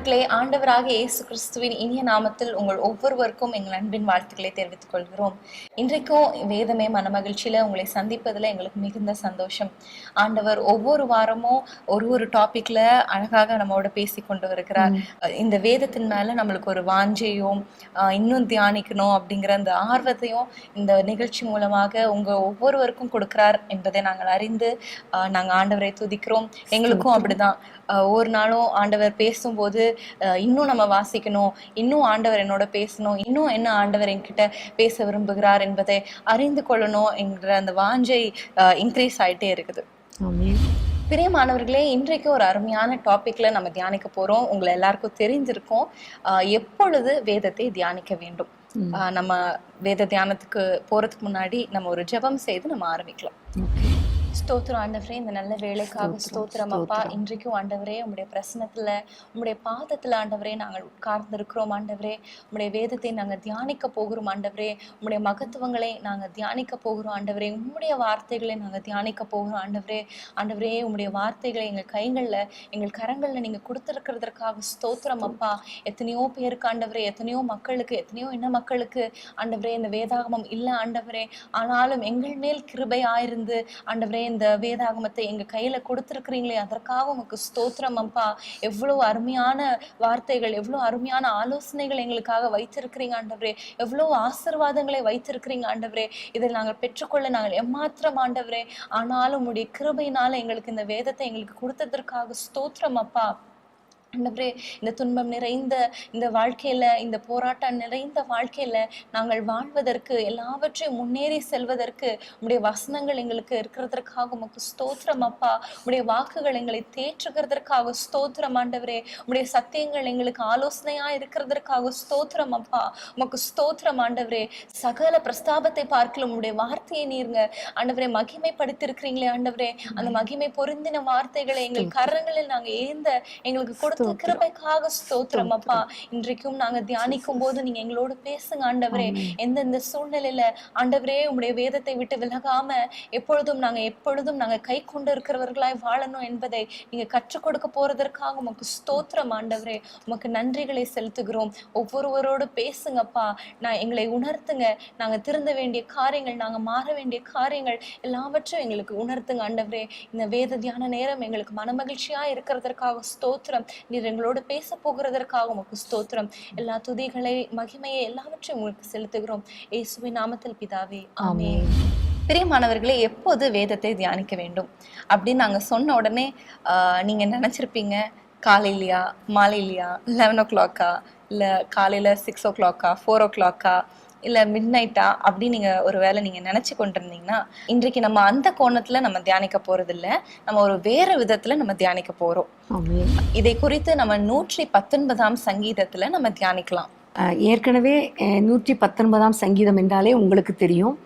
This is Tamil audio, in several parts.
பிரியமானவர்களே, ஆண்டவராகிய இயேசு கிறிஸ்துவின் இனிய நாமத்தில் உங்கள் ஒவ்வொருவருக்கும் எங்கள் அன்பின் வாழ்த்துக்களை தெரிவித்துக் கொள்கிறோம். இன்றைக்கும் வேதமே மனமகிழ்ச்சியில உங்களை சந்திப்பதில் எங்களுக்கு மிகுந்த சந்தோஷம். ஆண்டவர் ஒவ்வொரு வாரமும் ஒரு டாபிக்ல அழகாக நம்மோட பேசி கொண்டு வருகிறார். இந்த வேதத்தின் மேல நம்மளுக்கு ஒரு வாஞ்சையும் இன்னும் தியானிக்கணும் அப்படிங்கிற அந்த ஆர்வத்தையும் இந்த நிகழ்ச்சி மூலமாக உங்க ஒவ்வொருவருக்கும் கொடுக்கிறார் என்பதை நாங்கள் அறிந்து நாங்கள் ஆண்டவரை துதிக்கிறோம். எங்களுக்கும் அப்படிதான். ஒவ்வொரு நாளும் ஆண்டவர் பேசும்போது இன்னும் நம்ம வாசிக்கணும், இன்னும் ஆண்டவர் என்னோட பேசணும், இன்னும் என்ன ஆண்டவர் என்கிட்ட பேச விரும்புகிறார் என்பதை அறிந்து கொள்ளணும் என்கிற அந்த வாஞ்சை இன்க்ரீஸ் ஆயிட்டே இருக்குது. பிரியமானவர்களே, இன்றைக்கு ஒரு அருமையான டாபிக்ல நம்ம தியானிக்க போறோம். உங்களை எல்லாருக்கும் தெரிஞ்சிருக்கும், எப்பொழுது வேதத்தை தியானிக்க வேண்டும். நம்ம வேத தியானத்துக்கு போறதுக்கு முன்னாடி நம்ம ஒரு ஜெபம் செய்து நம்ம ஆரம்பிக்கலாம். ஸ்தோத்திரம் ஆண்டவரே, இந்த நல்ல வேலைக்காக ஸ்தோத்திரம் அப்பா. இன்றைக்கும் ஆண்டவரே உம்முடைய பிரசனத்துல உம்முடைய பாதத்துல ஆண்டவரே நாங்கள் உட்கார்ந்திருக்கிறோம். ஆண்டவரே உம்முடைய வேதத்தை நாங்கள் தியானிக்க போகிறோம். ஆண்டவரே உம்முடைய மகத்துவங்களை நாங்கள் தியானிக்க போகிறோம். ஆண்டவரே உம்முடைய வார்த்தைகளை நாங்கள் தியானிக்க போகிறோம். ஆண்டவரே ஆண்டவரே உம்முடைய வார்த்தைகளை எங்கள் கைகள்ல எங்கள் கரங்கள்ல நீங்க கொடுத்திருக்கிறதற்காக ஸ்தோத்திரம் அப்பா. எத்தனையோ பேருக்கு ஆண்டவரே, எத்தனையோ மக்களுக்கு, எத்தனையோ இன மக்களுக்கு ஆண்டவரே இந்த வேதாகமம் இல்லை ஆண்டவரே. ஆனாலும் எங்கள் மேல் கிருபையாயிருந்து ஆண்டவரே இந்த வேதாகமத்தை எங்க கையில கொடுத்திருக்கிறீங்களே, அதற்காக உங்களுக்கு ஸ்தோத்திரம் அப்பா. எவ்வளவு அருமையான வார்த்தைகள், எவ்வளவு அருமையான ஆலோசனைகள் எங்களுக்காக வைத்திருக்கிறீங்க ஆண்டவரே. எவ்வளவு ஆசீர்வாதங்களை வைத்திருக்கிறீங்க ஆண்டவரே. இதை நாங்கள் பெற்றுக்கொள்ள நாங்கள் எம்மாத்திரம் ஆண்டவரே. ஆனாலும் உடைய கிருபையினால எங்களுக்கு இந்த வேதத்தை எங்களுக்கு கொடுத்ததற்காக ஸ்தோத்திரம் அப்பா. ஆண்டவரே இந்த துன்பம் நிறைந்த இந்த வாழ்க்கையில, இந்த போராட்டம் நிறைந்த வாழ்க்கையில நாங்கள் வாழ்வதற்கு, எல்லாவற்றையும் முன்னேறி செல்வதற்கு உடைய வசனங்கள் எங்களுக்கு இருக்கிறதற்காக உமக்கு ஸ்தோத்திரம் அப்பா. உடைய வாக்குகள் எங்களை தேற்றுகிறதற்காக ஸ்தோத்திரம் ஆண்டவரே. உடைய சத்தியங்கள் எங்களுக்கு ஆலோசனையா இருக்கிறதற்காக ஸ்தோத்திரம் அப்பா. உமக்கு ஸ்தோத்திரம் ஆண்டவரே. சகல பிரஸ்தாபத்தை பார்க்கலும் உடைய வார்த்தையை நீருங்க ஆண்டவரே மகிமைப்படுத்திருக்கிறீங்களே ஆண்டவரே. அந்த மகிமை பொருந்தின வார்த்தைகளை எங்கள் கரங்களில் நாங்க ஏந்த எங்களுக்கு கொடுத்து கிருபைக்காக ஸ்தோத்திரம் அப்பா. இன்றைக்கும் நாங்க தியானிக்கும் போது நீங்க எங்களோடு பேசுங்க ஆண்டவரே. எந்தெந்த சூழ்நிலையில ஆண்டவரே உம்முடைய வேதத்தை விட்டு விலகாம எப்பொழுதும் நாங்க கை கொண்டு இருக்கிறவர்களாய் வாழணும் என்பதை நீங்க கற்றுக் கொடுக்க போறதற்காக உமக்கு ஸ்தோத்திரம் ஆண்டவரே. உமக்கு நன்றிகளை செலுத்துகிறோம். ஒவ்வொருவரோடு பேசுங்கப்பா. எங்களை உணர்த்துங்க. நாங்க திருந்த வேண்டிய காரியங்கள், நாங்க மாற வேண்டிய காரியங்கள் எல்லாவற்றையும் எங்களுக்கு உணர்த்துங்க ஆண்டவரே. இந்த வேத தியான நேரம் எங்களுக்கு மனமகிழ்ச்சியா இருக்கிறதற்காக ஸ்தோத்திரம். நீர் எங்களோடு பேச போகிறதற்காக உமக்கு ஸ்தோத்திரம். எல்லா துதிகளை, மகிமையை எல்லாவற்றையும் உங்களுக்கு செலுத்துகிறோம். இயேசுவின் நாமத்தில் பிதாவே, ஆமென். பிரியமானவர்களே, எப்போது வேதத்தை தியானிக்க வேண்டும் அப்படின்னு நாங்க சொன்ன உடனே நீங்க நினைச்சிருப்பீங்க, காலையிலையா, மாலையிலையா, 11 o'clock இல்ல காலையில 6 o'clock 4 o'clock இல்ல மிட் நைட்டா அப்படி நீங்க ஒரு வேளை நீங்க நினைச்சு கொண்டிருந்தீங்கன்னா, இன்றைக்கு நம்ம அந்த கோணத்துல நம்ம தியானிக்க போறது இல்ல, நம்ம ஒரு வேற விதத்துல நம்ம தியானிக்க போறோம். இதை குறித்து நம்ம 119 சங்கீதத்துல நம்ம தியானிக்கலாம். ஏற்கனவே 119 சங்கீதம் என்றாலே உங்களுக்கு தெரியும்.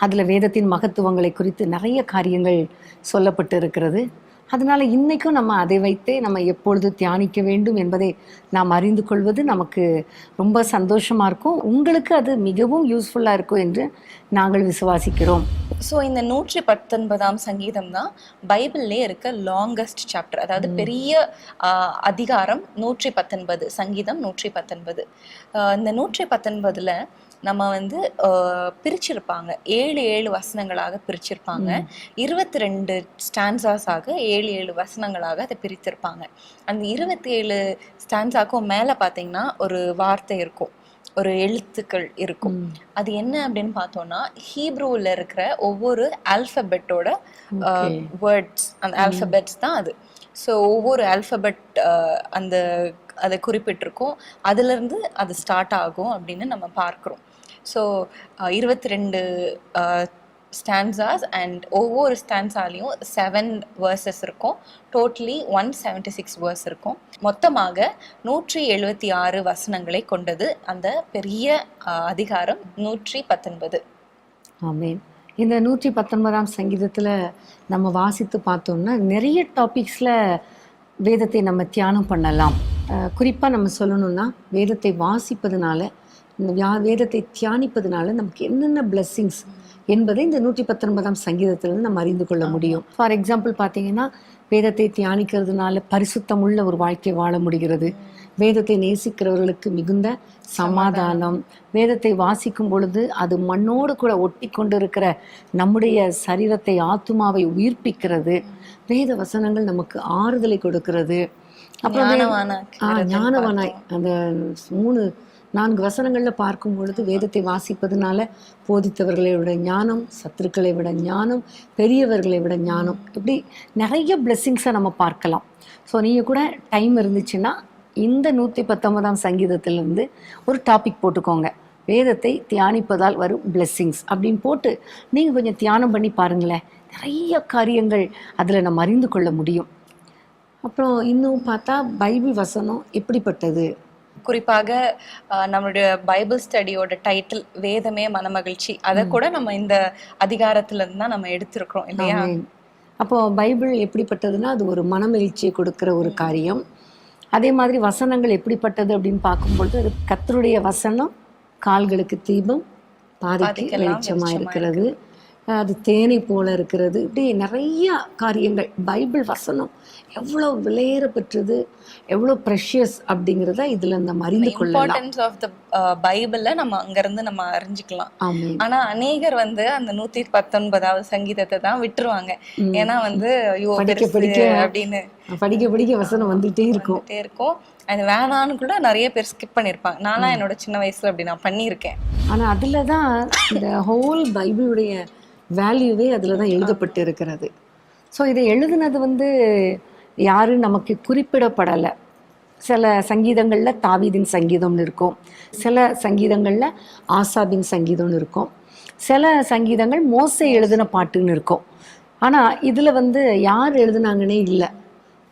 அதுல வேதத்தின் மகத்துவங்களை குறித்து நிறைய காரியங்கள் சொல்லப்பட்டு இருக்கிறது. அதனால இன்னைக்கும் நம்ம அதை வைத்தே நம்ம எப்பொழுது தியானிக்க வேண்டும் என்பதை நாம் அறிந்து கொள்வது நமக்கு ரொம்ப சந்தோஷமா இருக்கும். உங்களுக்கு அது மிகவும் யூஸ்ஃபுல்லா இருக்கும் என்று நாங்கள் விசுவாசிக்கிறோம். ஸோ இந்த 119 சங்கீதம் தான் பைபிள்லே இருக்க லாங்கஸ்ட் சாப்டர். அதாவது பெரிய அதிகாரம் 119, சங்கீதம் 119. இந்த 119ல நம்ம பிரிச்சிருப்பாங்க, 7 வசனங்களாக பிரிச்சிருப்பாங்க. 22 ஸ்டான்சாஸாக 7 வசனங்களாக அதை பிரித்திருப்பாங்க. அந்த 27 ஸ்டான்ஸாக்கும் மேல பாத்தீங்கன்னா ஒரு வார்த்தை இருக்கும், ஒரு எழுத்துக்கள் இருக்கும். அது என்ன அப்படின்னு பார்த்தோம்னா, ஹீப்ரூல இருக்கிற ஒவ்வொரு ஆல்பபெட்டோட வேர்ட்ஸ், அந்த ஆல்பபெட்ஸ் தான் அது. ஸோ ஒவ்வொரு ஆல்பபெட் அதை குறிப்பிட்டிருக்கோம், அதுல இருந்து அது ஸ்டார்ட் ஆகும் அப்படின்னு நம்ம பார்க்கிறோம். ஸோ 22 ஸ்டான்சாஸ் அண்ட் ஒவ்வொரு ஸ்டான்ஸாலையும் 7 verses இருக்கும். டோட்டலி 176 verse இருக்கும். மொத்தமாக 176 வசனங்களை கொண்டது அந்த பெரிய அதிகாரம் 119. ஆமென். இந்த 119 சங்கீதத்துல நம்ம வாசித்து பார்த்தோம்னா நிறைய டாபிக்ஸ்ல வேதத்தை நம்ம தியானம் பண்ணலாம். குறிப்பா நம்ம சொல்லணும்னா, வேதத்தை வாசிப்பதனால, இந்த வேதத்தை தியானிப்பதனால நமக்கு என்னென்ன பிளெஸ்ஸிங்ஸ் என்பதை இந்த 119 சங்கீதத்திலிருந்து நம்ம அறிந்து கொள்ள முடியும். ஃபார் எக்ஸாம்பிள் பார்த்தீங்கன்னா, வேதத்தை தியானிக்கிறதுனால பரிசுத்தமுள்ள ஒரு வாழ்க்கை வாழ முடிகிறது. வேதத்தை நேசிக்கிறவர்களுக்கு மிகுந்த சமாதானம். வேதத்தை வாசிக்கும் பொழுது அது மண்ணோடு கூட ஒட்டி கொண்டு இருக்கிற நம்முடைய சரீரத்தை, ஆத்துமாவை உயிர்ப்பிக்கிறது. வேத வசனங்கள் நமக்கு ஆறுதலை கொடுக்கிறது. அப்புறம் ஞானவானாய் அந்த 3-4 வசனங்கள்ல பார்க்கும் பொழுது வேதத்தை வாசிப்பதனால போதித்தவர்களை விட ஞானம், சத்துருக்களை விட ஞானம், பெரியவர்களை விட ஞானம், இப்படி நிறைய பிளெஸ்ஸிங்ஸை நம்ம பார்க்கலாம். ஸோ நீங்கள் கூட டைம் இருந்துச்சுன்னா இந்த 119ஆம் சங்கீதத்திலிருந்து ஒரு டாபிக் போட்டுக்கோங்க, வேதத்தை தியானிப்பதால் வரும் பிளெஸ்ஸிங்ஸ் அப்படின்னு போட்டு நீங்கள் கொஞ்சம் தியானம் பண்ணி பாருங்களேன். நிறைய காரியங்கள் அதில் நம்ம அறிந்து கொள்ள முடியும். அப்புறம் இன்னும் பார்த்தா பைபிள் வசனம் எப்படிப்பட்டது, குறிப்பாக நம்மளுடைய பைபிள் ஸ்டடியோட டைட்டில் வேதமே மனமகிழ்ச்சி, அதை கூட நம்ம இந்த அதிகாரத்துல இருந்து தான் நம்ம எடுத்திருக்கிறோம் இல்லையா? அப்போ பைபிள் எப்படிப்பட்டதுன்னா அது ஒரு மனமகிழ்ச்சியை கொடுக்கிற ஒரு காரியம். அதே மாதிரி வசனங்கள் எப்படிப்பட்டது அப்படின்னு பார்க்கும்பொழுது அது கர்த்தருடைய வசனம் கால்களுக்கு தீபம், பாதைக்கு வெளிச்சமா இருக்கிறது, அது தேனை போல இருக்கிறது. இப்படி நிறைய காரியங்கள் பைபிள் வசனம் எவ்வளோ விலையேற பெற்றது, எவ்வளோ ப்ரெஷியஸ் அப்படிங்கிறத இதுல நம்ம அறிந்து கொள்ளலாம். இம்பார்ட்டன்ஸ் ஆஃப் தி பைபிள்ல நம்ம அங்கிருந்து நம்ம அறிஞ்சிக்கலாம். ஆனா அநேகர் வந்து அந்த 119வது சங்கீதத்தை தான் விட்டுருவாங்க. ஏன்னா வந்து ஐயோ அப்படின்னு படிக்க வசனம் வந்துட்டே இருக்கும். அது வேணான்னு கூட நிறைய பேர் ஸ்கிப் பண்ணிருப்பாங்க. நான்லாம் என்னோட சின்ன வயசுல அப்படி நான் பண்ணியிருக்கேன். ஆனா அதுலதான் இந்த ஹோல் பைபிளுடைய வேல்யூவே அதில் தான் எழுதப்பட்டு இருக்கிறது. ஸோ இதை எழுதுனது வந்து யாரும் நமக்கு குறிப்பிடப்படலை. சில சங்கீதங்களில் தாவீதின் சங்கீதம்னு இருக்கும், சில சங்கீதங்களில் ஆசாபின் சங்கீதம்னு இருக்கும், சில சங்கீதங்கள் மோசே எழுதின பாட்டுன்னு இருக்கும். ஆனால் இதில் வந்து யார் எழுதுனாங்கன்னே இல்லை.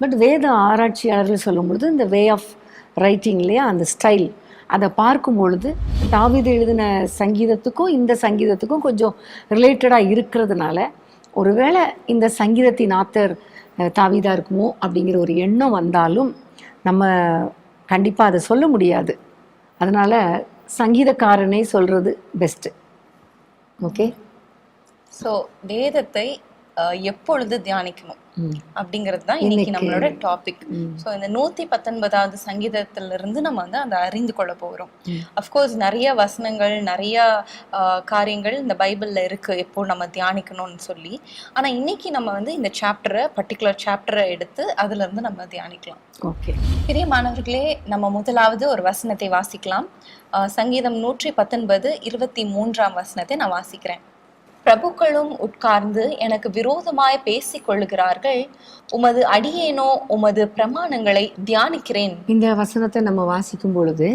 பட் வேத ஆராய்ச்சியாளர்கள் சொல்லும் பொழுது இந்த வே ஆஃப் ரைட்டிங் இல்லையா, அந்த ஸ்டைல், அதை பார்க்கும் பொழுது தாவீது எழுதின சங்கீதத்துக்கும் இந்த சங்கீதத்துக்கும் கொஞ்சம் ரிலேட்டடாக இருக்கிறதுனால ஒருவேளை இந்த சங்கீதத்தின் ஆத்தர் தாவீதா இருக்குமோ அப்படிங்கிற ஒரு எண்ணம் வந்தாலும் நம்ம கண்டிப்பாக அதை சொல்ல முடியாது. அதனால் சங்கீதக்காரனே சொல்கிறது பெஸ்ட்டு. ஓகே, ஸோ வேதத்தை எப்பொழுது தியானிக்கணும் அப்படிங்கிறது தான் இன்னைக்கு நம்மளோட டாபிக். ஸோ இந்த 119வது சங்கீதத்திலிருந்து நம்ம வந்து அதை அறிந்து கொள்ள போகிறோம். அஃப்கோர்ஸ் நிறைய வசனங்கள், நிறைய காரியங்கள் இந்த பைபிளில் இருக்கு எப்போ நம்ம தியானிக்கணும்னு சொல்லி. ஆனால் இன்னைக்கு நம்ம வந்து இந்த பர்டிகுலர் சாப்டரை எடுத்து அதுல இருந்து நம்ம தியானிக்கலாம். ஓகே, பெரிய மாணவர்களே, நம்ம முதலாவது ஒரு வசனத்தை வாசிக்கலாம். சங்கீதம் 119:23 வசனத்தை நான் வாசிக்கிறேன். பிரபுக்களும் உட்கார்ந்து எனக்கு விரோதமாய் பேசிக் கொள்ளுகிறார்கள், உமது அடியேனோ உமது பிரமாணங்களை தியானிக்கிறேன். இந்த வசனத்தை நம்ம வாசிக்கும் பொழுது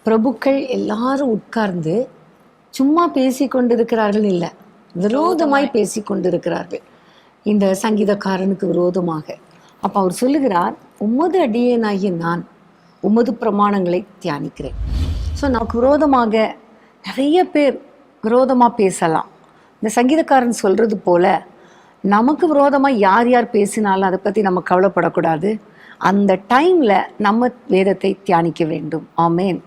பிரபுக்கள் எல்லாரும் உட்கார்ந்து சும்மா பேசி கொண்டிருக்கிறார்கள் இல்லை, விரோதமாய் பேசி கொண்டிருக்கிறார்கள் இந்த சங்கீதக்காரனுக்கு விரோதமாக. அப்போ அவர் சொல்லுகிறார், உமது அடியேனாகிய நான் உமது பிரமாணங்களை தியானிக்கிறேன். ஸோ நமக்கு விரோதமாக நிறைய பேர் விரோதமாக பேசலாம். இந்த சங்கீதக்காரன் சொல்கிறது போல நமக்கு விரோதமாக யார் யார் பேசினாலும் அதை பற்றி நம்ம கவலைப்படக்கூடாது. அந்த டைமில் நம்ம வேதத்தை தியானிக்க வேண்டும். ஆமேன்.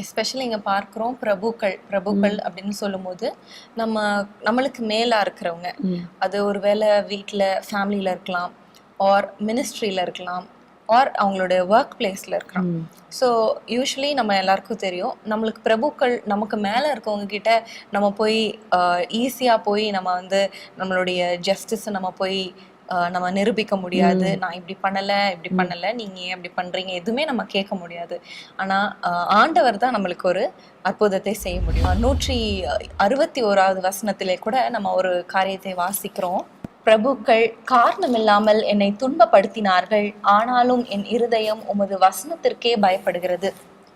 எஸ்பெஷலி இங்கே பார்க்குறோம் பிரபுக்கள் அப்படின்னு சொல்லும் போது நம்மளுக்கு மேலாக இருக்கிறவங்க, அது ஒரு வேளை வீட்டில் ஃபேமிலியில் இருக்கலாம், ஆர் மினிஸ்ட்ரியில் இருக்கலாம், ஆர் அவங்களோட ஒர்க் பிளேஸில் இருக்கிறோம். ஸோ யூஸ்வலி நம்ம எல்லாருக்கும் தெரியும், நம்மளுக்கு பிரபுக்கள் நமக்கு மேலே இருக்கவங்க கிட்ட நம்ம போய் ஈஸியாக போய் நம்ம வந்து நம்மளுடைய ஜஸ்டிஸை நம்ம போய் நம்ம நிரூபிக்க முடியாது. நான் இப்படி பண்ணலை, நீங்கள் ஏன் அப்படி பண்ணுறீங்க, எதுவுமே நம்ம கேட்க முடியாது. ஆனால் ஆண்டவர் தான் நம்மளுக்கு ஒரு அற்புதத்தை செய்ய முடியும். 161வது வசனத்திலே கூட நம்ம ஒரு காரியத்தை வாசிக்கிறோம். பிரபுக்கள் காரணமில்லாமல் என்னை துன்பப்படுத்தினார்கள், ஆனாலும் என் இருதயம் உமது வசனத்திற்கே பயப்படுகிறது.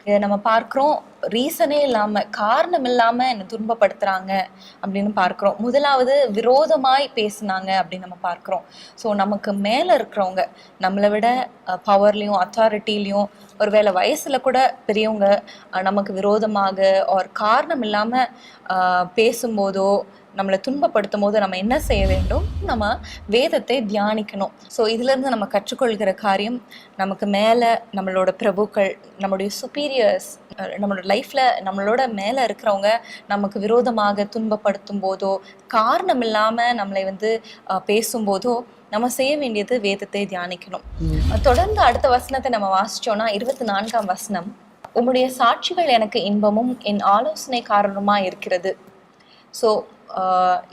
இதை நம்ம பார்க்கிறோம். ரீசனே இல்லாம, காரணம் இல்லாம என்னை துன்பப்படுத்துறாங்க அப்படின்னு பார்க்கிறோம். முதலாவது விரோதமாய் பேசுனாங்க அப்படின்னு நம்ம பார்க்கிறோம். ஸோ நமக்கு மேல இருக்கிறவங்க, நம்மளை விட பவர்லயும் அத்தாரிட்டிலையும் ஒருவேளை வயசுல கூட பெரியவங்க நமக்கு விரோதமாக ஒரு காரணம் இல்லாம பேசும்போதோ நம்மளை துன்பப்படுத்தும் போது நம்ம என்ன செய்ய வேண்டும்? நம்ம வேதத்தை தியானிக்கணும். ஸோ இதுலேருந்து நம்ம கற்றுக்கொள்கிற காரியம், நமக்கு மேலே நம்மளோட பிரபுக்கள், நம்மளுடைய சுப்பீரியர்ஸ், நம்மளோட லைஃப்பில் நம்மளோட மேலே இருக்கிறவங்க நமக்கு விரோதமாக துன்பப்படுத்தும் போதோ, காரணம் இல்லாமல் நம்மளை வந்து பேசும்போதோ நம்ம செய்ய வேண்டியது வேதத்தை தியானிக்கணும். தொடர்ந்து அடுத்த வசனத்தை நம்ம வாசிச்சோம்னா 24ஆம் வசனம், உம்முடைய சாட்சிகள் எனக்கு இன்பமும் என் ஆலோசனைக்காரருமா இருக்கிறது. ஸோ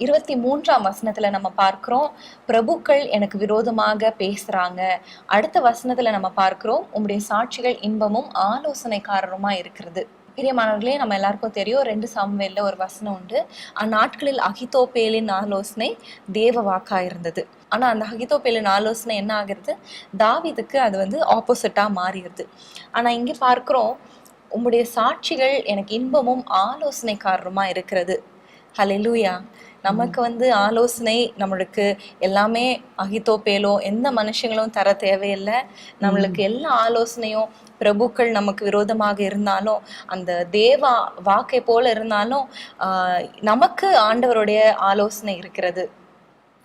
23ஆம் வசனத்துல நம்ம பார்க்கிறோம், பிரபுக்கள் எனக்கு விரோதமாக பேசுறாங்க. அடுத்த வசனத்துல நம்ம பார்க்கிறோம், உம்முடைய சாட்சிகள் இன்பமும் ஆலோசனைக்காரருமா இருக்கிறது. பிரியமானவர்களே, நம்ம எல்லாருக்கும் தெரியும் 2 சாமுவேல்ல ஒரு வசனம் உண்டு, அந்நாட்களில் அகித்தோப்பேலின் ஆலோசனை தேவ வாக்கா இருந்தது. ஆனா அந்த அகித்தோப்பேலின் ஆலோசனை என்ன ஆகிறது, தாவீதுக்கு அது ஆப்போசிட்டா மாறிடுது. ஆனா இங்க பார்க்கிறோம், உம்முடைய சாட்சிகள் எனக்கு இன்பமும் ஆலோசனைக்காரருமா இருக்கிறது. ஹல்லேலூயா. நமக்கு ஆலோசனை நம்மளுக்கு எல்லாமே அகித்தோப்பேலோ எந்த மனுஷங்களும் தர தேவையில்லை. நம்மளுக்கு எல்லா ஆலோசனையும் பிரபுக்கள் நமக்கு விரோதமாக இருந்தாலும், அந்த தேவ வாக்கை போல இருந்தாலும் நமக்கு ஆண்டவருடைய ஆலோசனை இருக்கிறது.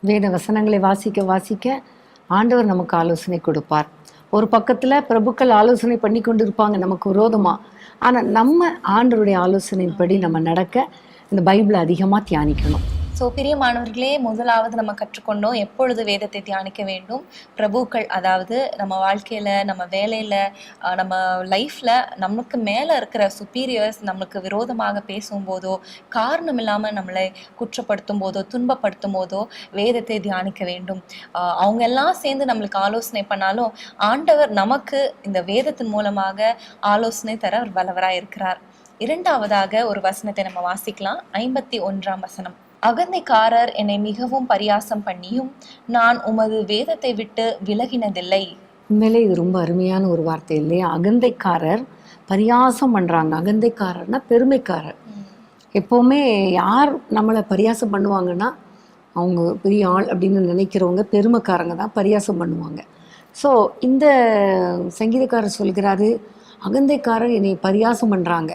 வேத வசனங்களை வாசிக்க வாசிக்க ஆண்டவர் நமக்கு ஆலோசனை கொடுப்பார். ஒரு பக்கத்துல பிரபுக்கள் ஆலோசனை பண்ணி கொண்டு இருப்பாங்க நமக்கு விரோதமா. ஆனா நம்ம ஆண்டவருடைய ஆலோசனைப்படி நம்ம நடக்க இந்த பைபிளை அதிகமா தியானிக்கணும். ஸோ பிரியமானவர்களே, முதலாவது நம்ம கற்றுக்கொண்டோம் எப்பொழுது வேதத்தை தியானிக்க வேண்டும். பிரபுக்கள், அதாவது நம்ம வாழ்க்கையில், நம்ம வேலையில், நம்ம லைஃப்பில் நமக்கு மேலே இருக்கிற சுப்பீரியர்ஸ் நமக்கு விரோதமாக பேசும்போதோ, காரணம் இல்லாமல் நம்மளை குற்றப்படுத்தும் போதோ, துன்பப்படுத்தும் போதோ வேதத்தை தியானிக்க வேண்டும். அவங்க எல்லாம் சேர்ந்து நம்மளுக்கு ஆலோசனை பண்ணாலும் ஆண்டவர் நமக்கு இந்த வேதத்தின் மூலமாக ஆலோசனை தர ஒரு வல்லவராக இருக்கிறார். இரண்டாவதாக ஒரு வசனத்தை நம்ம வாசிக்கலாம். 51ஆம் வசனம், அகந்தைக்காரர் என்னை மிகவும் பரியாசம் பண்ணியும் நான் உமது வேதத்தை விட்டு விலகினதில்லை. உண்மையிலே இது ரொம்ப அருமையான ஒரு வார்த்தை இல்லையா? அகந்தைக்காரர் பரியாசம் பண்றாங்க. அகந்தைக்காரர்னா பெருமைக்காரர். எப்பவுமே யார் நம்மளை பரியாசம் பண்ணுவாங்கன்னா, அவங்க பெரிய ஆள் அப்படின்னு நினைக்கிறவங்க பெருமைக்காரங்க தான் பரியாசம் பண்ணுவாங்க. ஸோ இந்த சங்கீதக்காரர் சொல்கிறாரு, அகந்தைக்காரர் என்னை பரியாசம் பண்றாங்க.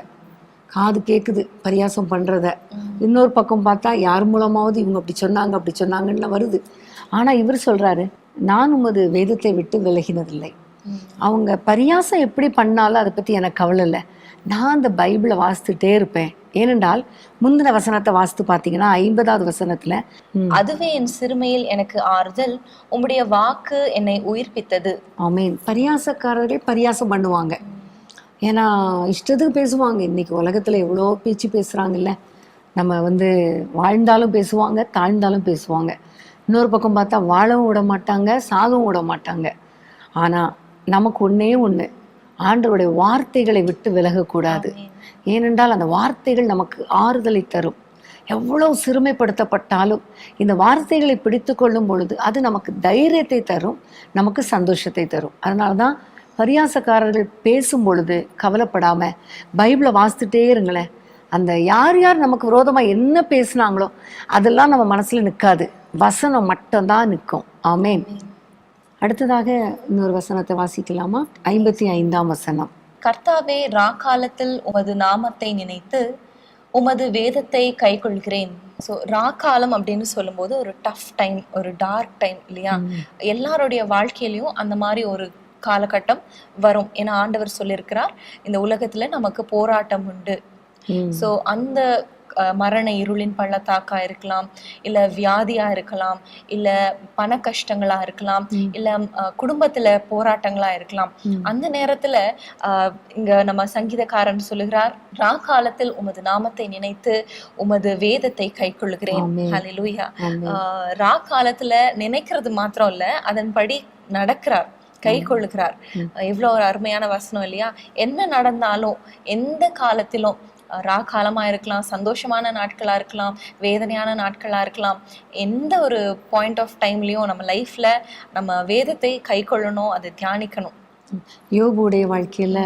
காது கேட்குது பரியாசம் பண்றத. இன்னொரு பக்கம் பார்த்தா யார் மூலமாவது இவங்க அப்படி சொன்னாங்கன்னு வருது. ஆனா இவர் சொல்றாரு, நான் உமது வேதத்தை விட்டு விலகினதில்லை. அவங்க பரியாசம் எப்படி பண்ணாலும் அதை பத்தி எனக்கு கவலை இல்லை. நான் அந்த பைபிளை வாசித்துட்டே இருப்பேன். ஏனென்றால் முந்தின வசனத்தை வாசித்து பார்த்தீங்கன்னா 50ஆவது வசனத்துல, அதுவே என் சிறுமையில் எனக்கு ஆறுதல், உம்முடைய வாக்கு என்னை உயிர்ப்பித்தது. ஆமேன். பரியாசக்காரர்கள் பரியாசம் பண்ணுவாங்க. ஏன்னா இஷ்டத்துக்கு பேசுவாங்க. இன்னைக்கு உலகத்துல எவ்வளோ பேச்சு பேசுறாங்கல்ல. நம்ம வாழ்ந்தாலும் பேசுவாங்க, தாழ்ந்தாலும் பேசுவாங்க. இன்னொரு பக்கம் பார்த்தா வாழவும் விட மாட்டாங்க, சாகவும் விட மாட்டாங்க. ஆனா நமக்கு ஒன்னே ஒண்ணு, ஆண்டவருடைய வார்த்தைகளை விட்டு விலகக்கூடாது. ஏனென்றால் அந்த வார்த்தைகள் நமக்கு ஆறுதலை தரும். எவ்வளவு சிறுமைப்படுத்தப்பட்டாலும் இந்த வார்த்தைகளை பிடித்து கொள்ளும் பொழுது அது நமக்கு தைரியத்தை தரும், நமக்கு சந்தோஷத்தை தரும். அதனாலதான் பரியாசக்காரர்கள் பேசும் பொழுது கவலைப்படாம பைபிளை வாசித்துட்டே இருங்களேன். அந்த யார் யார் நமக்கு விரோதமா என்ன பேசுனாங்களோ அதெல்லாம் நம்ம மனசுல நிற்காது, வசனம் மட்டும்தான் நிற்கும். ஆமேன். அடுத்ததாக இன்னொரு வசனத்தை வாசிக்கலாமா? 55ஆம் வசனம், கர்த்தாவே, ராக்காலத்தில் உமது நாமத்தை நினைத்து உமது வேதத்தை கை கொள்கிறேன். ஸோ ராக்காலம் அப்படின்னு சொல்லும்போது ஒரு டஃப் டைம், ஒரு டார்க் டைம் இல்லையா? எல்லாருடைய வாழ்க்கையிலையும் அந்த மாதிரி ஒரு காலகட்டம் வரும். ஏன்னா ஆண்டவர் சொல்லியிருக்கிறார், இந்த உலகத்துல நமக்கு போராட்டம் உண்டு. ஸோ அந்த மரண இருளின் பள்ளத்தாக்கா இருக்கலாம், இல்ல வியாதியா இருக்கலாம், இல்ல பண கஷ்டங்களா இருக்கலாம், இல்ல குடும்பத்துல போராட்டங்களா இருக்கலாம். அந்த நேரத்துல இங்க நம்ம சங்கீதக்காரன் சொல்லுகிறார், ராக்காலத்தில் உமது நாமத்தை நினைத்து உமது வேதத்தை கை கொள்ளுகிறேன். ஹல்லேலூயா. ராக்காலத்துல நினைக்கிறது மாத்திரம் இல்ல, அதன்படி நடக்கிறார், கை கொள்ளுகிறார். எவ்வளவு ஒரு அருமையான வசனம் இல்லையா? என்ன நடந்தாலும், எந்த காலத்திலும், ராக்காலமா இருக்கலாம், சந்தோஷமான நாட்களா இருக்கலாம், வேதனையான நாட்களா இருக்கலாம், எந்த ஒரு பாயிண்ட் ஆஃப் டைம்லயும் நம்ம லைஃப்ல நம்ம வேதத்தை கை கொள்ளணும், அதை தியானிக்கணும். யோபுடைய வாழ்க்கையில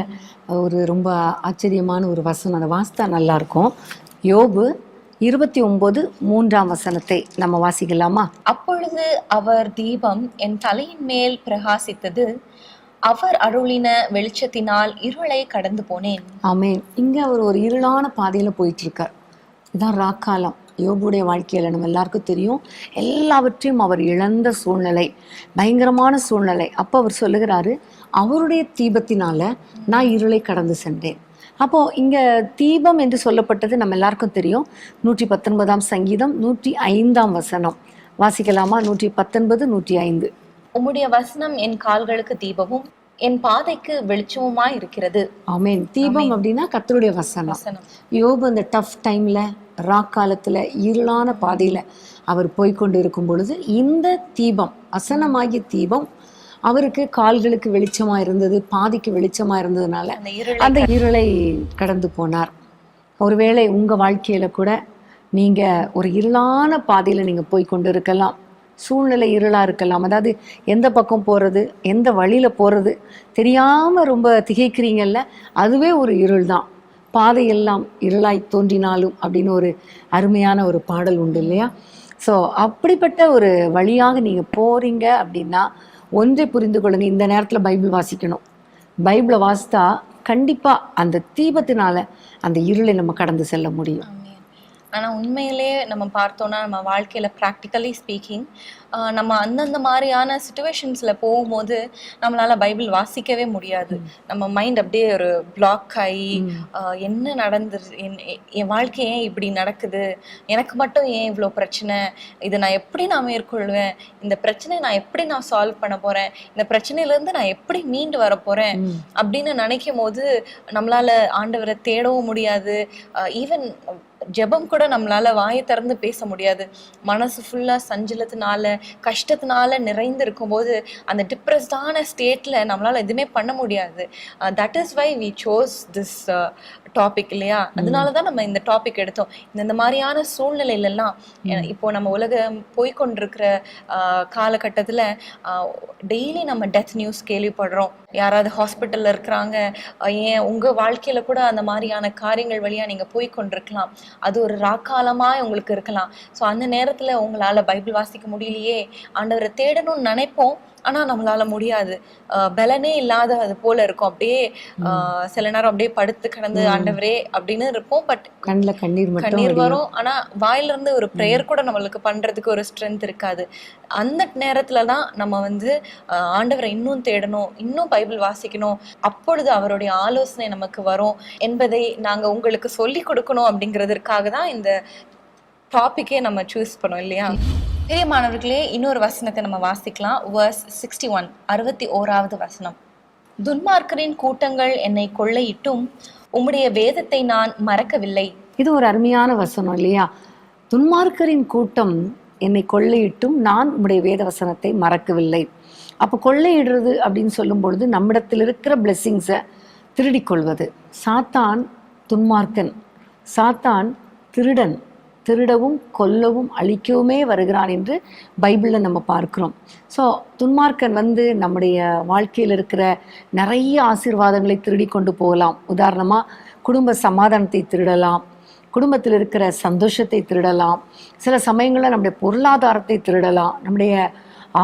ஒரு ரொம்ப ஆச்சரியமான ஒரு வசனம், அதை வாசித்தா நல்லா இருக்கும். யோபு 29:3 வசனத்தை நம்ம வாசிக்கலாமா? அப்பொழுது அவர் தீபம் என் தலையின் மேல் பிரகாசித்தது, அவர் அருளின வெளிச்சத்தினால் இருளை கடந்து போனேன். ஆமேன். இங்க அவர் ஒரு இருளான பாதையில போயிட்டு இருக்கார். இதான் ராக்காலம். யோபுடைய வாழ்க்கையில நம்ம எல்லாருக்கும் தெரியும், எல்லாவற்றையும் அவர் இழந்த சூழ்நிலை, பயங்கரமான சூழ்நிலை. அப்போ அவர் சொல்லுகிறாரு, அவருடைய தீபத்தினால நான் இருளை கடந்து சென்றேன். அப்போ இங்க தீபம் என்று சொல்லப்பட்டது நம்ம எல்லாருக்கும் தெரியும். 119ஆம் சங்கீதம் 105ஆம் வசனம், வாசிக்கலாமா? 119, 105. உம்முடைய வசனம் என் கால்களுக்கு தீபமும் என் பாதைக்கு வெளிச்சமுமாய் இருக்கிறது. ஆமென். தீபம் அப்படின்னா கர்த்தருடைய வசனம். யோபு அந்த டஃப் டைம்ல, ராக்காலத்துல, இருளான பாதையில அவர் போய்கொண்டு இருக்கும் பொழுது இந்த தீபம், வசனமாகிய தீபம் அவருக்கு கால்களுக்கு வெளிச்சமா இருந்தது, பாதைக்கு வெளிச்சமா இருந்ததுனால அந்த இருளை கடந்து போனார். ஒருவேளை உங்க வாழ்க்கையில கூட நீங்க ஒரு இருளான பாதையில நீங்க போய் கொண்டு இருக்கலாம். சூழ்நிலை இருளா இருக்கலாம். அதாவது எந்த பக்கம் போறது, எந்த வழியில போறது தெரியாம ரொம்ப திகைக்கிறீங்கல்ல, அதுவே ஒரு இருள் தான். பாதையெல்லாம் இருளாய் தோன்றினாலும் அப்படின்னு ஒரு அருமையான ஒரு பாடல் உண்டு இல்லையா? ஸோ அப்படிப்பட்ட ஒரு வழியாக நீங்க போறீங்க அப்படின்னா ஒன்றை புரிந்து கொள்ளுங்க, இந்த நேரத்துல பைபிள் வாசிக்கணும். பைபிளை வாசித்தா கண்டிப்பா அந்த தீபத்தினால அந்த இருளை நம்ம கடந்து செல்ல முடியும். ஆனா உண்மையிலே நம்ம பார்த்தோம்னா நம்ம வாழ்க்கையில ப்ராக்டிக்கலி ஸ்பீக்கிங் நம்ம அந்தந்த மாதிரியான சுச்சுவேஷன்ஸ்ல போகும்போது நம்மளால பைபிள் வாசிக்கவே முடியாது. நம்ம மைண்ட் அப்படியே ஒரு பிளாக் ஆகி என்ன என் வாழ்க்கை ஏன் இப்படி நடக்குது, எனக்கு மட்டும் ஏன் இவ்வளோ பிரச்சனை, இதை நான் எப்படி நான் மேற்கொள்வேன், இந்த பிரச்சனையை நான் எப்படி நான் சால்வ் பண்ண போறேன், இந்த பிரச்சனையிலேருந்து நான் எப்படி மீண்டு வர போறேன் அப்படின்னு நினைக்கும் போது நம்மளால ஆண்டவரை தேடவும் முடியாது. ஈவன் ஜெபம் கூட நம்மளால வாயை திறந்து பேச முடியாது. மனசு ஃபுல்லா சஞ்சலத்தினால, கஷ்டத்தினால நிறைந்து இருக்கும்போது அந்த டிப்ரெஸ்டான ஸ்டேட்ல நம்மளால எதுவுமே பண்ண முடியாது. That is why we chose this topic இல்லையா? அதனாலதான் நம்ம இந்த டாபிக் எடுத்தோம். இந்த மாதிரியான சூழ்நிலையிலலாம் இப்போ நம்ம உலகம் போய்கொண்டிருக்கிற காலகட்டத்துல டெய்லி நம்ம டெத் நியூஸ் கேள்விப்படுறோம். யாராவது ஹாஸ்பிட்டல்ல இருக்கிறாங்க, ஏன் உங்க வாழ்க்கையில கூட அந்த மாதிரியான காரியங்கள் வழியா நீங்க போய்கொண்டிருக்கலாம். அது ஒரு ராக்காலமா உங்களுக்கு இருக்கலாம். ஸோ அந்த நேரத்துல உங்களால பைபிள் வாசிக்க முடியலையே, ஆண்டவரை தேடணும்னு நினைப்போம், ஆனா நம்மளால முடியாது. பலனே இல்லாத அது போல இருக்கும். அப்படியே சில நேரம் அப்படியே படுத்து கிடந்து ஆண்டவரே அப்படின்னு இருப்போம். பட் கண்ணீர் வரும். ஆனா வாயில இருந்து ஒரு பிரேயர் கூட நம்மளுக்கு பண்றதுக்கு ஒரு ஸ்ட்ரென்த் இருக்காது. அந்த நேரத்துலதான் நம்ம ஆண்டவரை இன்னும் தேடணும், இன்னும் பைபிள் வாசிக்கணும், அப்பொழுது அவருடைய ஆலோசனை நமக்கு வரும் என்பதை நாங்க உங்களுக்கு சொல்லி கொடுக்கணும். அப்படிங்கிறதுக்காக தான் இந்த டாபிக்கே நம்ம சூஸ் பண்ணோம் இல்லையா? பிரியமானவர்களே, இன்னொரு வசனத்தை நம்ம வாசிக்கலாம். verse 61, 61வது வசனம். துன்மார்க்கரின் கூட்டங்கள் என்னை கொள்ளையிட்டும் உம்முடைய வேதத்தை நான் மறக்கவில்லை. இது ஒரு அருமையான வசனம் இல்லையா? துன்மார்க்கரின் கூட்டம் என்னை கொள்ளையிட்டும் நான் உம்முடைய வேத வசனத்தை மறக்கவில்லை. அப்போ கொள்ளையிடுறது அப்படின்னு சொல்லும் பொழுது நம்மிடத்தில் இருக்கிற பிளெஸ்ஸிங்ஸை திருடிக்கொள்வது. சாத்தான் துன்மார்க்கன், சாத்தான் திருடன், திருடவும் கொல்லவும் அழிக்கவுமே வருகிறான் என்று பைபிளில் நம்ம பார்க்கிறோம். ஸோ துன்மார்க்கன் நம்முடைய வாழ்க்கையில் இருக்கிற நிறைய ஆசீர்வாதங்களை திருடி கொண்டு போகலாம். உதாரணமாக குடும்ப சமாதானத்தை திருடலாம், குடும்பத்தில் இருக்கிற சந்தோஷத்தை திருடலாம், சில சமயங்களில் நம்முடைய பொருளாதாரத்தை திருடலாம், நம்முடைய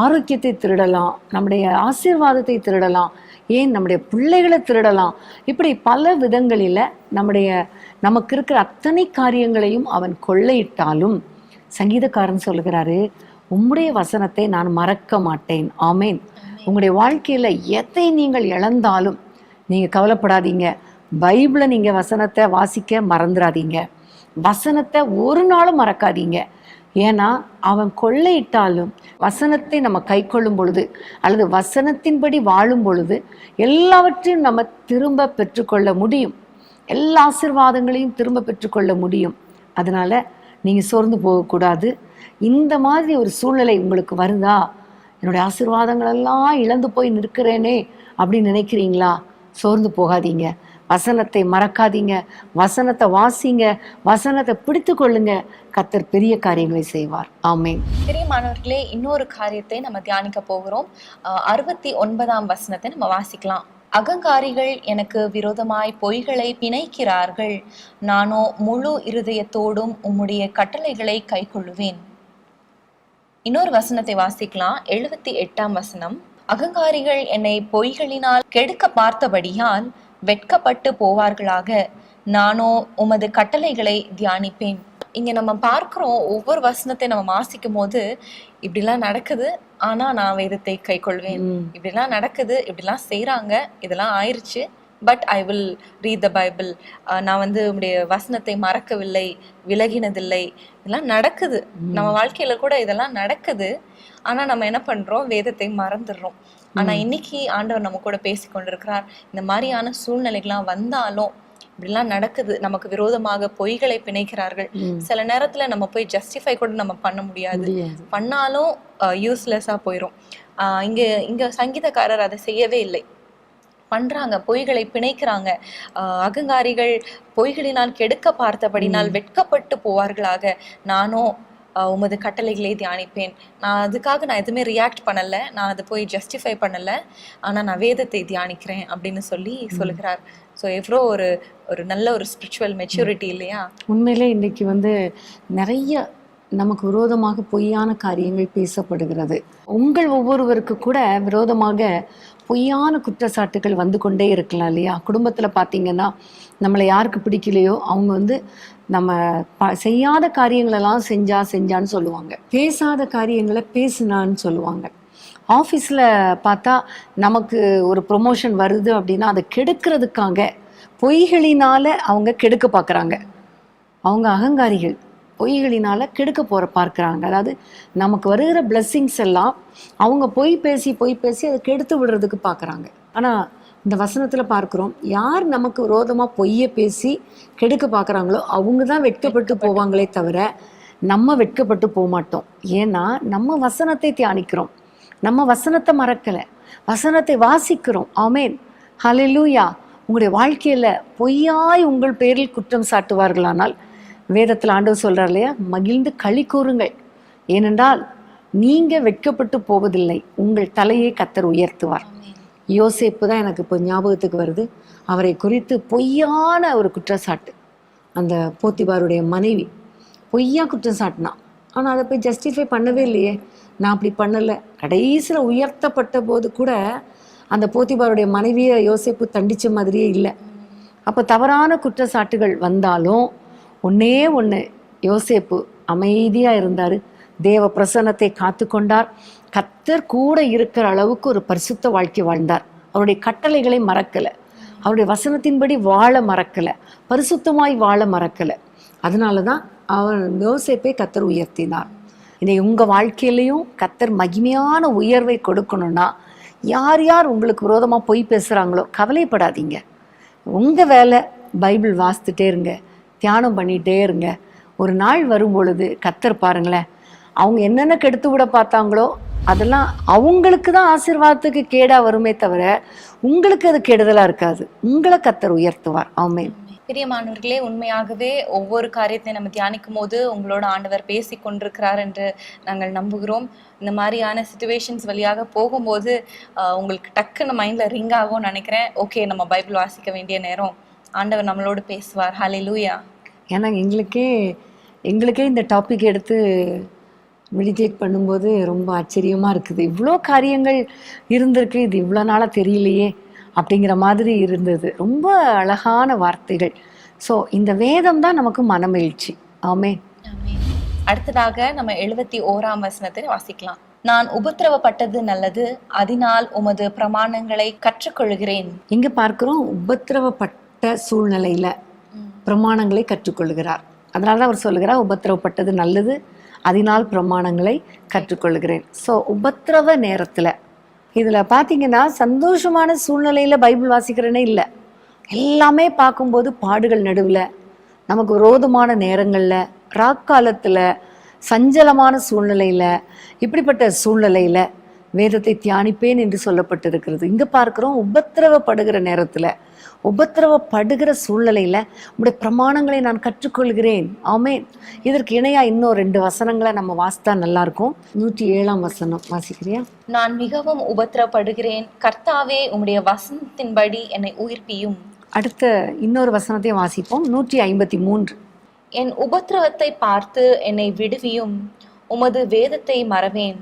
ஆரோக்கியத்தை திருடலாம், நம்முடைய ஆசீர்வாதத்தை திருடலாம், ஏன் நம்முடைய பிள்ளைகளை திருடலாம். இப்படி பல விதங்களில் நமக்கு இருக்கிற அத்தனை காரியங்களையும் அவன் கொள்ளையிட்டாலும் சங்கீதக்காரன் சொல்கிறாரு, உம்முடைய வசனத்தை நான் மறக்க மாட்டேன். ஆமேன். உங்களுடைய வாழ்க்கையில் எதை நீங்கள் இழந்தாலும் நீங்கள் கவலைப்படாதீங்க. பைபிளை நீங்கள் வசனத்தை வாசிக்க மறந்துடாதீங்க. வசனத்தை ஒரு நாளும் மறக்காதீங்க. ஏன்னா அவன் கொள்ளையிட்டாலும் வசனத்தை நம்ம கை கொள்ளும் பொழுது அல்லது வசனத்தின்படி வாழும் பொழுது எல்லாவற்றையும் நம்ம திரும்ப பெற்றுக்கொள்ள முடியும். எல்லா ஆசீர்வாதங்களையும் திரும்ப பெற்றுக்கொள்ள முடியும். அதனால நீங்கள் சோர்ந்து போகக்கூடாது. இந்த மாதிரி ஒரு சூழ்நிலை உங்களுக்கு வருதா, என்னுடைய ஆசீர்வாதங்கள் எல்லாம் இழந்து போய் நிற்கிறேனே அப்படின்னு நினைக்கிறீங்களா? சோர்ந்து போகாதீங்க. வசனத்தை மறக்காதீங்க, வசனத்தை வாசிங்க, வசனத்தை பிடித்து கொள்ளுங்க. கர்த்தர் பெரிய காரியங்களை செய்வார். ஆமென். பிரியமானவர்களே, இன்னொரு காரியத்தை நம்ம தியானிக்க போகிறோம். 69ஆம் வசனத்தை நம்ம வாசிக்கலாம். அகங்காரிகள் எனக்கு விரோதமாய் பொய்களை பிணைக்கிறார்கள், நானோ முழு இருதயத்தோடும் உம்முடைய கட்டளைகளை கை கொள்ளுவேன். இன்னொரு வசனத்தை வாசிக்கலாம். 78ஆம் வசனம். அகங்காரிகள் என்னை பொய்களினால் கெடுக்க பார்த்தபடியால் வெட்கப்பட்டு போவார்களாக, நானோ உமது கட்டளைகளை தியானிப்பேன். இங்க நம்ம பார்க்கிறோம், ஒவ்வொரு வசனத்தை நம்ம வாசிக்கும் போது இப்படிலாம் நடக்குது, ஆனா நான் வேதத்தை கை கொள்வேன், இப்படிலாம் நடக்குது, இப்படிலாம் செய்யறாங்க, இதெல்லாம் ஆயிடுச்சு, but I will read the Bible. நான் வந்து உங்களுடைய வசனத்தை மறக்கவில்லை, விலகினதில்லை. இதெல்லாம் நடக்குது நம்ம வாழ்க்கையில கூட, இதெல்லாம் நடக்குது. ஆனா நம்ம என்ன பண்றோம், வேதத்தை மறந்துடுறோம். ஆனா இன்னைக்கு ஆண்டவர் நம்ம கூட பேசி கொண்டிருக்கிறார். இந்த மாதிரியான சூழ்நிலைகள்லாம் வந்தாலும், இப்படிலாம் நடக்குது, நமக்கு விரோதமாக பொய்களை பிணைக்கிறார்கள். சில நேரத்துல நம்ம போய் ஜஸ்டிஃபை கூட நம்ம பண்ண முடியாது, பண்ணாலும் யூஸ்லெஸ்ஸா போயிடும். இங்க சங்கீதக்காரர் அதை செய்யவே இல்லை. பண்றாங்க, பொய்களை பிணைக்கிறாங்க. அகங்காரிகள் பொய்களினால் கெடுக்க பார்த்தபடினால் வெட்கப்பட்டு போவார்களாக. நானும் உமது கட்டளைகளை தியானிப்பேன். நான் எதுவுமே ரியாக்ட் பண்ணல, நான் அதை போய் ஜஸ்டிஃபை பண்ணல, ஆனா நான் வேதத்தை தியானிக்கிறேன் அப்படின்னு சொல்லுகிறார். ஸோ எவ்வளோ ஒரு நல்ல ஒரு ஸ்பிரிச்சுவல் மெச்சூரிட்டி இல்லையா? உண்மையிலே இன்னைக்கு வந்து நிறைய நமக்கு விரோதமாக பொய்யான காரியங்கள் பேசப்படுகிறது. உங்கள் ஒவ்வொருவருக்கு கூட விரோதமாக பொய்யான குற்றச்சாட்டுகள் வந்து கொண்டே இருக்கலாம் இல்லையா? குடும்பத்தில் பார்த்தீங்கன்னா நம்மளை யாருக்கு பிடிக்கலையோ அவங்க வந்து நம்ம செய்யாத காரியங்களெல்லாம் செஞ்சான்னு சொல்லுவாங்க, பேசாத காரியங்களை பேசுனான்னு சொல்லுவாங்க. ஆஃபீஸில் பார்த்தா நமக்கு ஒரு ப்ரொமோஷன் வருது அப்படின்னா அதை கெடுக்கிறதுக்காக பொய்களினால அவங்க கெடுக்க பார்க்குறாங்க. அவங்க அகங்காரிகள், பொய்களினால கெடுக்க பார்க்குறாங்க. அதாவது நமக்கு வருகிற பிளெஸ்ஸிங்ஸ் எல்லாம் அவங்க பொய் பேசி அதை கெடுத்து விடுறதுக்கு பார்க்குறாங்க. ஆனால் இந்த வசனத்தில் பார்க்குறோம், யார் நமக்கு விரோதமாக பொய்யை பேசி கெடுக்க பார்க்குறாங்களோ அவங்க தான் வெட்கப்பட்டு போவாங்களே தவிர நம்ம வெட்கப்பட்டு போக மாட்டோம். ஏன்னா நம்ம வசனத்தை தியானிக்கிறோம், நம்ம வசனத்தை மறக்கலை, வசனத்தை வாசிக்கிறோம். ஆமேன், ஹல்லேலூயா. உங்களுடைய வாழ்க்கையில் பொய்யாய் உங்கள் பேரில் குற்றம் சாட்டுவார்களானால் வேதத்தில் ஆண்டவர் சொல்கிறார் இல்லையா, மகிழ்ந்து களி கூறுங்கள், ஏனென்றால் நீங்கள் வெட்கப்பட்டு போவதில்லை, உங்கள் தலையை கர்த்தர் உயர்த்துவார். யோசேப்பு தான் எனக்கு இப்போ ஞாபகத்துக்கு வருது. அவரை குறித்து பொய்யான ஒரு குற்றச்சாட்டு, அந்த போத்திபாருடைய மனைவி பொய்யா குற்றம் சாட்டினா, ஆனால் அதை போய் ஜஸ்டிஃபை பண்ணவே இல்லையே, நான் அப்படி பண்ணலை. கடைசியில் உயர்த்தப்பட்ட போது கூட அந்த போத்திபாருடைய மனைவியை யோசேப்பு தண்டித்த மாதிரியே இல்லை. அப்போ தவறான குற்றச்சாட்டுகள் வந்தாலும் ஒன்று யோசேப்பு அமைதியாக இருந்தார், தேவ பிரசன்னத்தை காத்து கொண்டார், கர்த்தர் கூட இருக்கிற அளவுக்கு ஒரு பரிசுத்த வாழ்க்கை வாழ்ந்தார். அவருடைய கட்டளைகளை மறக்கலை, அவருடைய வசனத்தின்படி வாழ மறக்கலை, பரிசுத்தமாய் வாழ மறக்கலை. அதனால தான் அவர் யோசேப்பை கர்த்தர் உயர்த்தினார். இன்னைக்கு உங்கள் வாழ்க்கையிலையும் கர்த்தர் மகிமையான உயர்வை கொடுக்கணும்னா, யார் யார் உங்களுக்கு விரோதமாக பொய் பேசுகிறாங்களோ கவலைப்படாதீங்க. உங்கள் வேலை பைபிள் வாசித்துட்டே இருங்க, தியானம் பண்ணிகிட்டே இருங்க. ஒரு நாள் வரும் பொழுது கர்த்தர் பாருங்களேன், அவங்க என்னென்ன கெடுத்து விட பார்த்தாங்களோ அதெல்லாம் அவங்களுக்கு தான் ஆசீர்வாதத்துக்கு கேடாக வருமே தவிர உங்களுக்கு அது கெடுதலாக இருக்காது. உங்களை கர்த்தர் உயர்த்துவார். ஆமென். பிரியமானவர்களே, உண்மையாகவே ஒவ்வொரு காரியத்தை நம்ம தியானிக்கும் போது உங்களோட ஆண்டவர் பேசி கொண்டிருக்கிறார் என்று நாங்கள் நம்புகிறோம். இந்த மாதிரியான சிச்சுவேஷன்ஸ் வழியாக போகும்போது உங்களுக்கு டக்குன்னு மைண்டில் ரிங் ஆகும்னு நினைக்கிறேன். ஓகே, நம்ம பைபிள் வாசிக்க வேண்டிய நேரம், ஆண்டவர் நம்மளோடு பேசுவார். ஹல்லேலூயா. ஏன்னா எங்களுக்கே இந்த டாபிக் எடுத்து மெடிடேட் பண்ணும்போது ரொம்ப ஆச்சரியமாக இருக்குது. இவ்வளோ காரியங்கள் இருந்திருக்கு, இது இவ்வளோ நாளாக தெரியலையே அப்படிங்கிற மாதிரி இருந்தது. ரொம்ப அழகான வார்த்தைகள். ஸோ இந்த வேதம் தான் நமக்கு மனமகிழ்ச்சி. ஆமென். அடுத்ததாக நம்ம 71ஆம் வசனத்தை வாசிக்கலாம். நான் உபத்திரவப்பட்டது நல்லது, அதனால் உமது பிரமாணங்களை கற்றுக்கொள்கிறேன். இங்க பார்க்கிறோம், உபத்திரவப்பட்ட சூழ்நிலையில பிரமாணங்களை கற்றுக்கொள்கிறார். அதனால அவர் சொல்லுகிறார், உபத்திரவப்பட்டது நல்லது, அதனால் பிரமாணங்களை கற்றுக்கொள்கிறேன். ஸோ உபத்திரவ நேரத்தில் இதில் பார்த்தீங்கன்னா சந்தோஷமான சூழ்நிலையில் பைபிள் வாசிக்கிறேனே இல்லை. எல்லாமே பார்க்கும்போது பாடுகள் நடுவில், நமக்கு விரோதமான நேரங்களில், ராக்காலத்தில், சஞ்சலமான சூழ்நிலையில், இப்படிப்பட்ட சூழ்நிலையில் வேதத்தை தியானிப்பேன் என்று சொல்லப்பட்டிருக்கிறது. இங்கே பார்க்குறோம், உபத்திரவப்படுகிற நேரத்தில், உபத்திரவப்படுகிற சூழ்நிலையில் உங்களுடைய பிரமாணங்களை நான் கற்றுக்கொள்கிறேன். ஆமென். இதற்கு இணையா இன்னும் 2 வசனங்களை நம்ம வாசித்தா நல்லா இருக்கும். 107ஆம் வசனம் வாசிக்கிறியா? நான் மிகவும் உபத்திரவப்படுகிறேன், கர்த்தாவே உம்முடைய வசனத்தின்படி என்னை உயிர்ப்பியும். அடுத்த இன்னொரு வசனத்தையும் வாசிப்போம். 153. என் உபத்திரவத்தை பார்த்து என்னை விடுவியும், உமது வேதத்தை மறவேன்.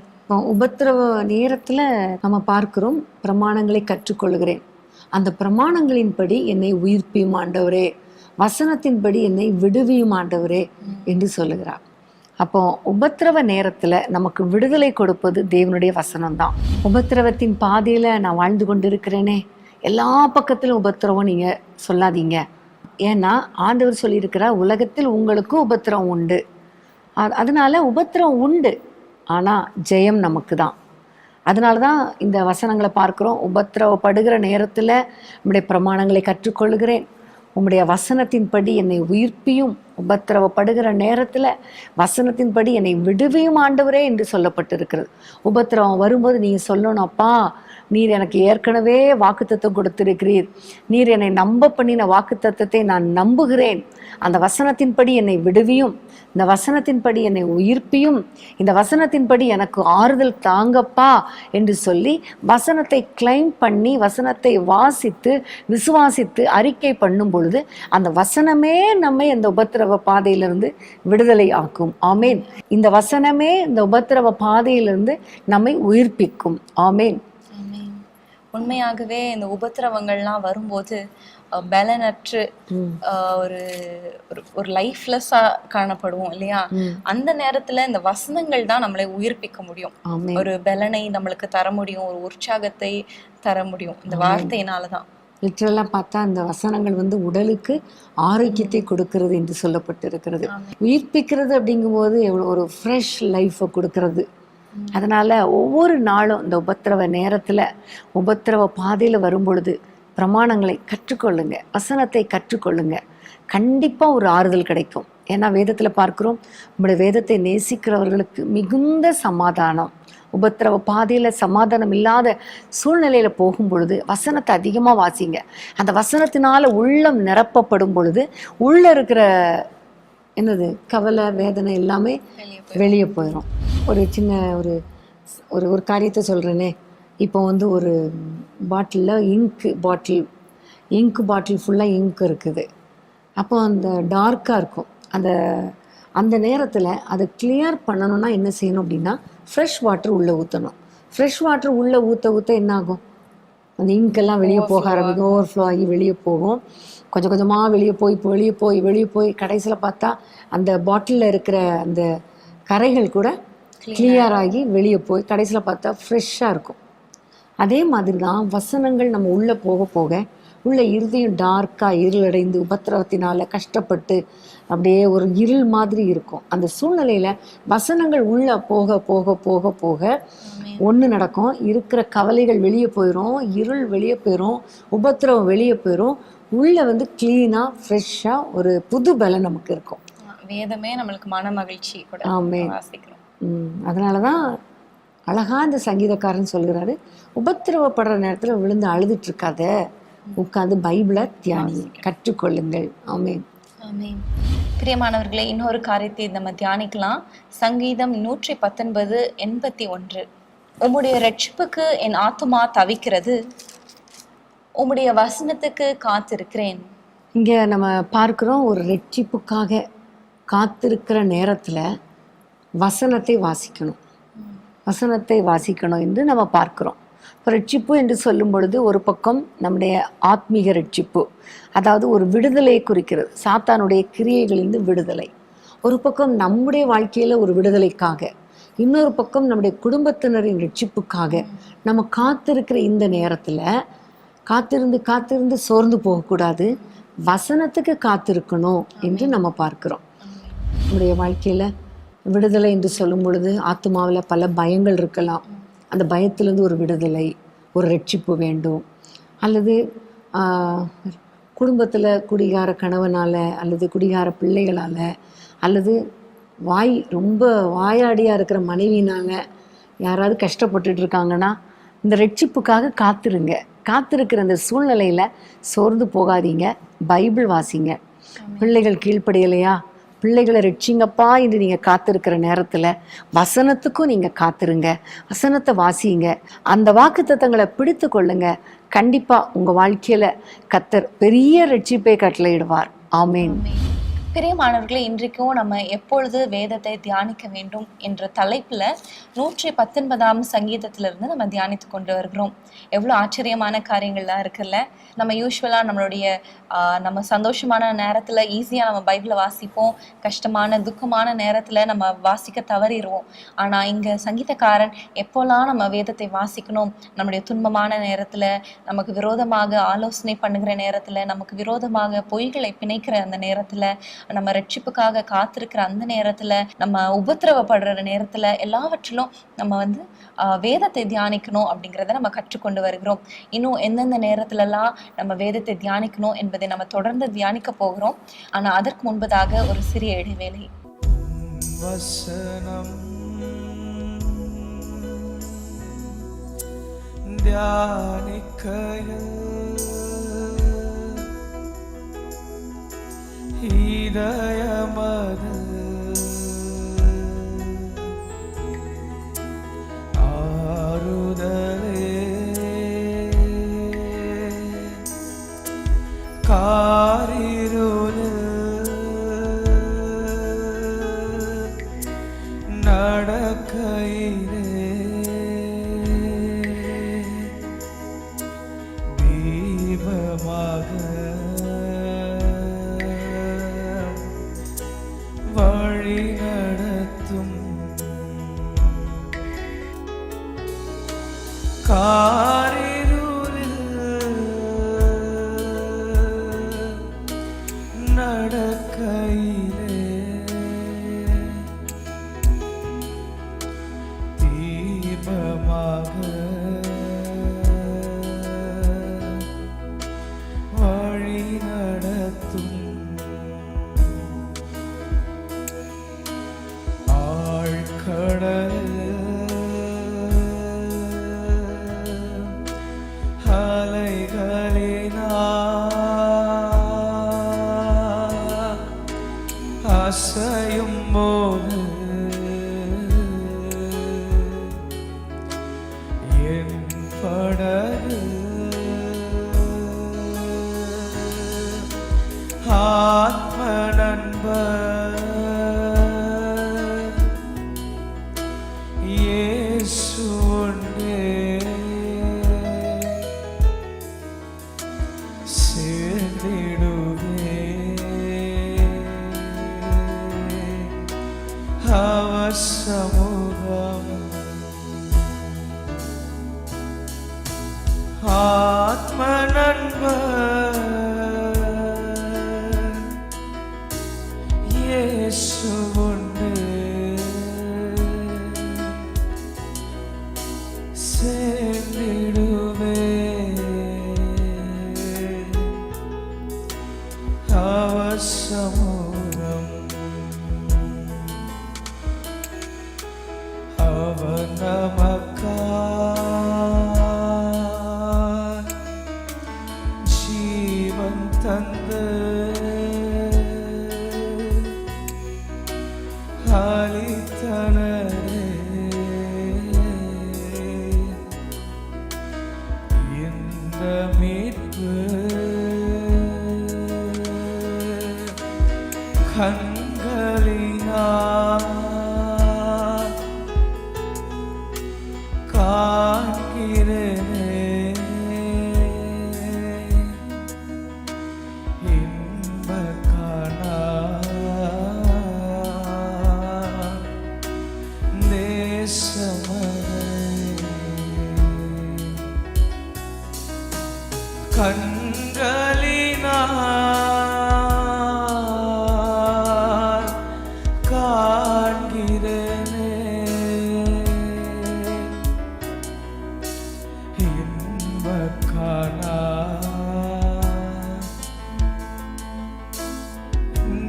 உபத்திரவ நேரத்தில் நம்ம பார்க்கிறோம், பிரமாணங்களை கற்றுக்கொள்கிறேன், அந்த பிரமாணங்களின்படி என்னை உயிர்ப்பியும் ஆண்டவரே, வசனத்தின்படி என்னை விடுவியும் ஆண்டவரே என்று சொல்லுகிறார். அப்போ உபத்திரவ நேரத்தில் நமக்கு விடுதலை கொடுப்பது தேவனுடைய வசனம்தான். உபத்திரவத்தின் பாதையில் நான் வாழ்ந்து கொண்டிருக்கிறேனே, எல்லா பக்கத்திலும் உபத்திரவம் நீங்கள் சொல்லாதீங்க. ஏன்னா ஆண்டவர் சொல்லியிருக்கிறார், உலகத்தில் உங்களுக்கும் உபத்திரவம் உண்டு. அதனால உபத்திரவம் உண்டு, ஆனால் ஜெயம் நமக்கு தான். அதனால தான் இந்த வசனங்களை பார்க்குறோம். உபத்திரவப்படுகிற நேரத்தில் நம்முடைய பிரமாணங்களை கற்றுக்கொள்கிறேன், உம்முடைய வசனத்தின்படி என்னை உயிர்ப்பியும், உபத்திரவப்படுகிற நேரத்தில் வசனத்தின்படி என்னை விடுவியும் ஆண்டவரே என்று சொல்லப்பட்டிருக்கிறது. உபத்திரவம் வரும்போது நீங்கள் சொல்லணும், அப்பா நீர் எனக்கு ஏற்கனவே வாக்குத்தத்தம் கொடுத்திருக்கிறீர், நீர் என்னை நம்ப பண்ணின வாக்குத்தத்தத்தை நான் நம்புகிறேன், அந்த வசனத்தின்படி என்னை விடுவியும், இந்த வசனத்தின்படி என்னை உயிர்ப்பியும், இந்த வசனத்தின்படி எனக்கு ஆறுதல் தாங்கப்பா என்று சொல்லி வசனத்தை கிளைம் பண்ணி வசனத்தை வாசித்து விசுவாசித்து அறிக்கை பண்ணும் பொழுது அந்த வசனமே நம்மை அந்த உபத்திரவ பாதையிலிருந்து விடுதலை ஆக்கும். ஆமேன். இந்த வசனமே இந்த உபத்திரவ பாதையிலிருந்து நம்மை உயிர்ப்பிக்கும். ஆமேன். உண்மையாகவே இந்த உபத்திரவங்கள்லாம் வரும்போது பலனற்று ஒரு ஒரு லைஃப்லெஸ்ஸா காணப்படுவோம் இல்லையா? அந்த நேரத்துல இந்த வசனங்கள் தான் நம்மளை உயிர்ப்பிக்க முடியும், ஒரு பலனை நம்மளுக்கு தர முடியும், ஒரு உற்சாகத்தை தர முடியும் இந்த வார்த்தையினாலதான். லிட்டரலாக பார்த்தா அந்த வசனங்கள் உடலுக்கு ஆரோக்கியத்தை கொடுக்கிறது என்று சொல்லப்பட்டிருக்கிறது. உயிர்ப்பிக்கிறது அப்படிங்கும்போது எவ்வளோ ஒரு ஃப்ரெஷ் லைஃப்பை கொடுக்கறது. அதனால ஒவ்வொரு நாளும் இந்த உபத்திரவ நேரத்தில் உபத்திரவ பாதையில் வரும்பொழுது பிரமாணங்களை கற்றுக்கொள்ளுங்க, வசனத்தை கற்றுக்கொள்ளுங்க. கண்டிப்பாக ஒரு ஆறுதல் கிடைக்கும். ஏன்னா வேதத்தில் பார்க்குறோம், நம்முடைய வேதத்தை நேசிக்கிறவர்களுக்கு மிகுந்த சமாதானம். உபத்திரவ பாதையில் சமாதானம் இல்லாத சூழ்நிலையில் போகும் பொழுது வசனத்தை அதிகமாக வாசிங்க. அந்த வசனத்தினால உள்ளம் நிரப்பப்படும் பொழுது உள்ள இருக்கிற கவலை வேதனை எல்லாமே வெளியே போயிடும். ஒரு சின்ன ஒரு ஒரு காரியத்தை சொல்கிறேனே, இப்போ ஒரு பாட்டிலில் இங்கு பாட்டில் ஃபுல்லாக இங்க் இருக்குது. அப்போ அந்த டார்க்காக இருக்கும். அந்த நேரத்தில் அதை கிளியர் பண்ணணும்னா என்ன செய்யணும் அப்படின்னா, ஃப்ரெஷ் வாட்டர் உள்ளே ஊற்றணும். ஃப்ரெஷ் வாட்டர் உள்ளே ஊற்ற என்ன ஆகும்? அந்த இங்கெல்லாம் வெளியே போக ஆரம்பிக்கும், ஓவர்ஃப்ளோ ஆகி வெளியே போகும். கொஞ்சம் கொஞ்சமாக வெளியே போய் கடைசியில் பார்த்தா அந்த பாட்டிலில் இருக்கிற அந்த கரைகள் கூட கிளியர் ஆகி வெளியே போய் கடைசியில் பார்த்தா ஃப்ரெஷ்ஷாக இருக்கும். அதே மாதிரி தான் வசனங்கள் நம்ம உள்ளே போக போக உள்ள இருதயம் டார்க்காக இருளடைந்து உபத்திரவத்தினால கஷ்டப்பட்டு அப்படியே ஒரு இருள் மாதிரி இருக்கும். அந்த சூழ்நிலையில் வசனங்கள் உள்ளே போக போக போக போக ஒன்று நடக்கும், இருக்கிற கவலைகள் வெளியே போயிடும், இருள் வெளியே போயிடும், உபத்திரவம் வெளியே போயிடும், உள்ளே க்ளீனாக ஃப்ரெஷ்ஷாக ஒரு புது பலம் நமக்கு இருக்கும். வேதமே நம்மளுக்கு மன மகிழ்ச்சி கூட. ஆமென். அதனால தான் அழகாக இந்த சங்கீதக்காரன் சொல்கிறாரு, உபத்திரவப்படுற நேரத்தில் விழுந்து அழுதுட்டு இருக்காத, உட்காந்து பைபிளை தியானி கற்றுக்கொள்ளுங்கள். ஆமென். ஆமென். பிரியமானவர்களே, இன்னொரு காரியத்தை நம்ம தியானிக்கலாம். சங்கீதம் 119:81. உம்முடைய ரட்சிப்புக்கு என் ஆத்துமா தவிக்கிறது, உம்முடைய வசனத்துக்கு காத்திருக்கிறேன். இங்கே நம்ம பார்க்குறோம், ஒரு ரட்சிப்புக்காக காத்திருக்கிற நேரத்தில் வசனத்தை வாசிக்கணும் என்று நம்ம பார்க்குறோம். இப்போ ரட்சிப்பு என்று சொல்லும் பொழுது ஒரு பக்கம் நம்முடைய ஆத்மீக ரட்சிப்பு, அதாவது ஒரு விடுதலையை குறிக்கிறது, சாத்தானுடைய கிரியைகளிலிருந்து விடுதலை. ஒரு பக்கம் நம்முடைய வாழ்க்கையில் ஒரு விடுதலைக்காக, இன்னொரு பக்கம் நம்முடைய குடும்பத்தினரின் ரட்சிப்புக்காக நம்ம காத்திருக்கிற இந்த நேரத்தில் காத்திருந்து சோர்ந்து போகக்கூடாது, வசனத்துக்கு காத்திருக்கணும் என்று நம்ம பார்க்கிறோம். நம்முடைய வாழ்க்கையில் விடுதலை என்று சொல்லும் பொழுது ஆத்மாவில் பல பயங்கள் இருக்கலாம். அந்த பயத்திலேருந்து ஒரு விடுதலை, ஒரு ரட்சிப்பு வேண்டும். அல்லது குடும்பத்தில் குடிகார கணவனால் அல்லது குடிகார பிள்ளைகளால் அல்லது ரொம்ப வாயாடியாக இருக்கிற மனைவினால் யாராவது கஷ்டப்பட்டுட்டு இருக்காங்கன்னா இந்த ரட்சிப்புக்காக காத்திருக்கிற அந்த சூழ்நிலையில் சோர்ந்து போகாதீங்க, பைபிள் வாசிங்க. பிள்ளைகள் கீழ்ப்படியலையா, பிள்ளைகளை ரட்சிங்கப்பா என்று நீங்கள் காத்திருக்கிற நேரத்தில் வசனத்துக்கும் நீங்கள் காத்திருங்க, வசனத்தை வாசிங்க, அந்த வாக்குத்தத்தங்களை பிடித்து கொள்ளுங்க. கண்டிப்பாக உங்கள் வாழ்க்கையில் கர்த்தர் பெரிய ரட்சிப்பை கட்டளையிடுவார். ஆமேன். பிரியமானவர்களே, இன்றைக்கும் நம்ம எப்பொழுது வேதத்தை தியானிக்க வேண்டும் என்ற தலைப்புல 119ஆம் சங்கீதத்திலிருந்து நம்ம தியானித்து கொண்டு வருகிறோம். எவ்வளோ ஆச்சரியமான காரியங்கள்லாம் இருக்குல்ல. நம்ம யூஸ்வலா நம்மளுடைய நம்ம சந்தோஷமான நேரத்துல ஈஸியா நம்ம பைபிளை வாசிப்போம். கஷ்டமான துக்கமான நேரத்துல நம்ம வாசிக்க தவறிடுவோம். ஆனா இங்க சங்கீதக்காரன் எப்போல்லாம் நம்ம வேதத்தை வாசிக்கணும், நம்முடைய துன்பமான நேரத்துல, நமக்கு விரோதமாக ஆலோசனை பண்ணுகிற நேரத்துல, நமக்கு விரோதமாக பொய்களை பிணைக்கிற அந்த நேரத்துல, நம்ம ரட்சிப்புக்காக காத்திருக்கிற அந்த நேரத்துல, நம்ம உபத்திரவப்படுற நேரத்துல, எல்லாவற்றிலும் நம்ம வந்து வேதத்தை தியானிக்கணும் அப்படிங்கிறத நம்ம கற்றுக்கொண்டு வருகிறோம். இன்னும் எந்தெந்த நேரத்துலலாம் நம்ம வேதத்தை தியானிக்கணும் என்பதை நம்ம தொடர்ந்து தியானிக்க போகிறோம். ஆனா அதற்கு முன்பதாக ஒரு சிறிய இடைவேளை. வசனம் தியானிக்கையில் இதயமது ஆறுதலே காரிருளில் நடக்கையிலே தீபமாக வழி நடத்தும் காரிருளில் நடக்கையிலே தீபமாக வழி நடத்தும் ஆழ்கடல் அலைகளினால் அசையும் போது என் படகு ஆத்ம நண்பர் இயேசு ஒன்றே சேர்ந்திடுவே அவர் சமூகம் ஆத்ம நண்பர் இயேசு ஒன்றே சேர்ந்திடுவே அவர் சமூகம் அவர் நமக்காய் ஜீவன் தந்து அளித்தனரே இந்த மீட்பு கண்களினால் காண்கிறேனே இன்பக் காணான் தேசமதை கண்களினால் காண்கிறேனே இன்பக் காணான்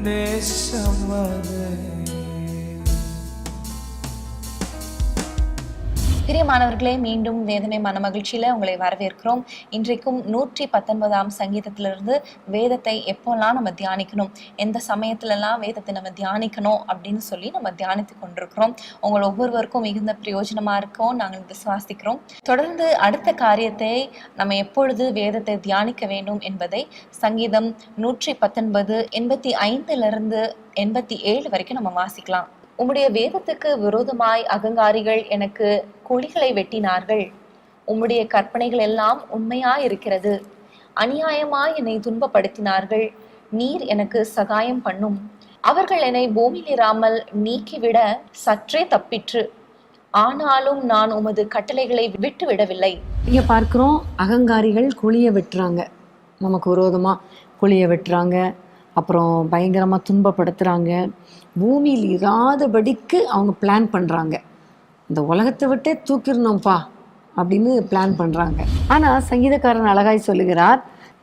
தேசமதை. பிரியமானவர்களே, மீண்டும் வேதமே மனமகிழ்ச்சியில உங்களை வரவேற்கிறோம். இன்றைக்கும் 119ஆம் சங்கீதத்திலிருந்து வேதத்தை எப்போல்லாம் நம்ம தியானிக்கணும், எந்த சமயத்துலலாம் வேதத்தை நம்ம தியானிக்கணும் அப்படின்னு சொல்லி நம்ம தியானித்து கொண்டிருக்கிறோம். உங்கள் ஒவ்வொருவருக்கும் மிகுந்த பிரயோஜனமா இருக்கும் நாங்கள் விசுவாசிக்கிறோம். தொடர்ந்து அடுத்த காரியத்தை நம்ம எப்பொழுது வேதத்தை தியானிக்க வேண்டும் என்பதை சங்கீதம் 119 85 87 வரைக்கும் நம்ம வாசிக்கலாம். உம்முடைய வேதத்துக்கு விரோதமாய் அகங்காரிகள் எனக்கு குழிகளை வெட்டினார்கள். உம்முடைய கற்பனைகள் எல்லாம் உண்மையாயிருக்கிறது. அநியாயமாய் என்னை துன்பப்படுத்தினார்கள். நீர் எனக்கு சகாயம் பண்ணும். அவர்கள் என்னை பூமியிலிராமல் நீக்கிவிட சற்றே தப்பிற்று. ஆனாலும் நான் உமது கட்டளைகளை விட்டு விடவில்லை. இங்க பார்க்கிறோம், அகங்காரிகள் குழிய வெட்டுறாங்க, நமக்கு விரோதமா குழிய வெட்டுறாங்க, அப்புறம் பயங்கரமா துன்பப்படுத்துறாங்க, பூமியில் இராதபடிக்கு அவங்க பிளான் பண்றாங்க. இந்த உலகத்தை விட்டே தூக்கிடணும்ப்பா அப்படின்னு பிளான் பண்றாங்க. ஆனா சங்கீதக்காரன் அழகாய் சொல்லுகிறார்,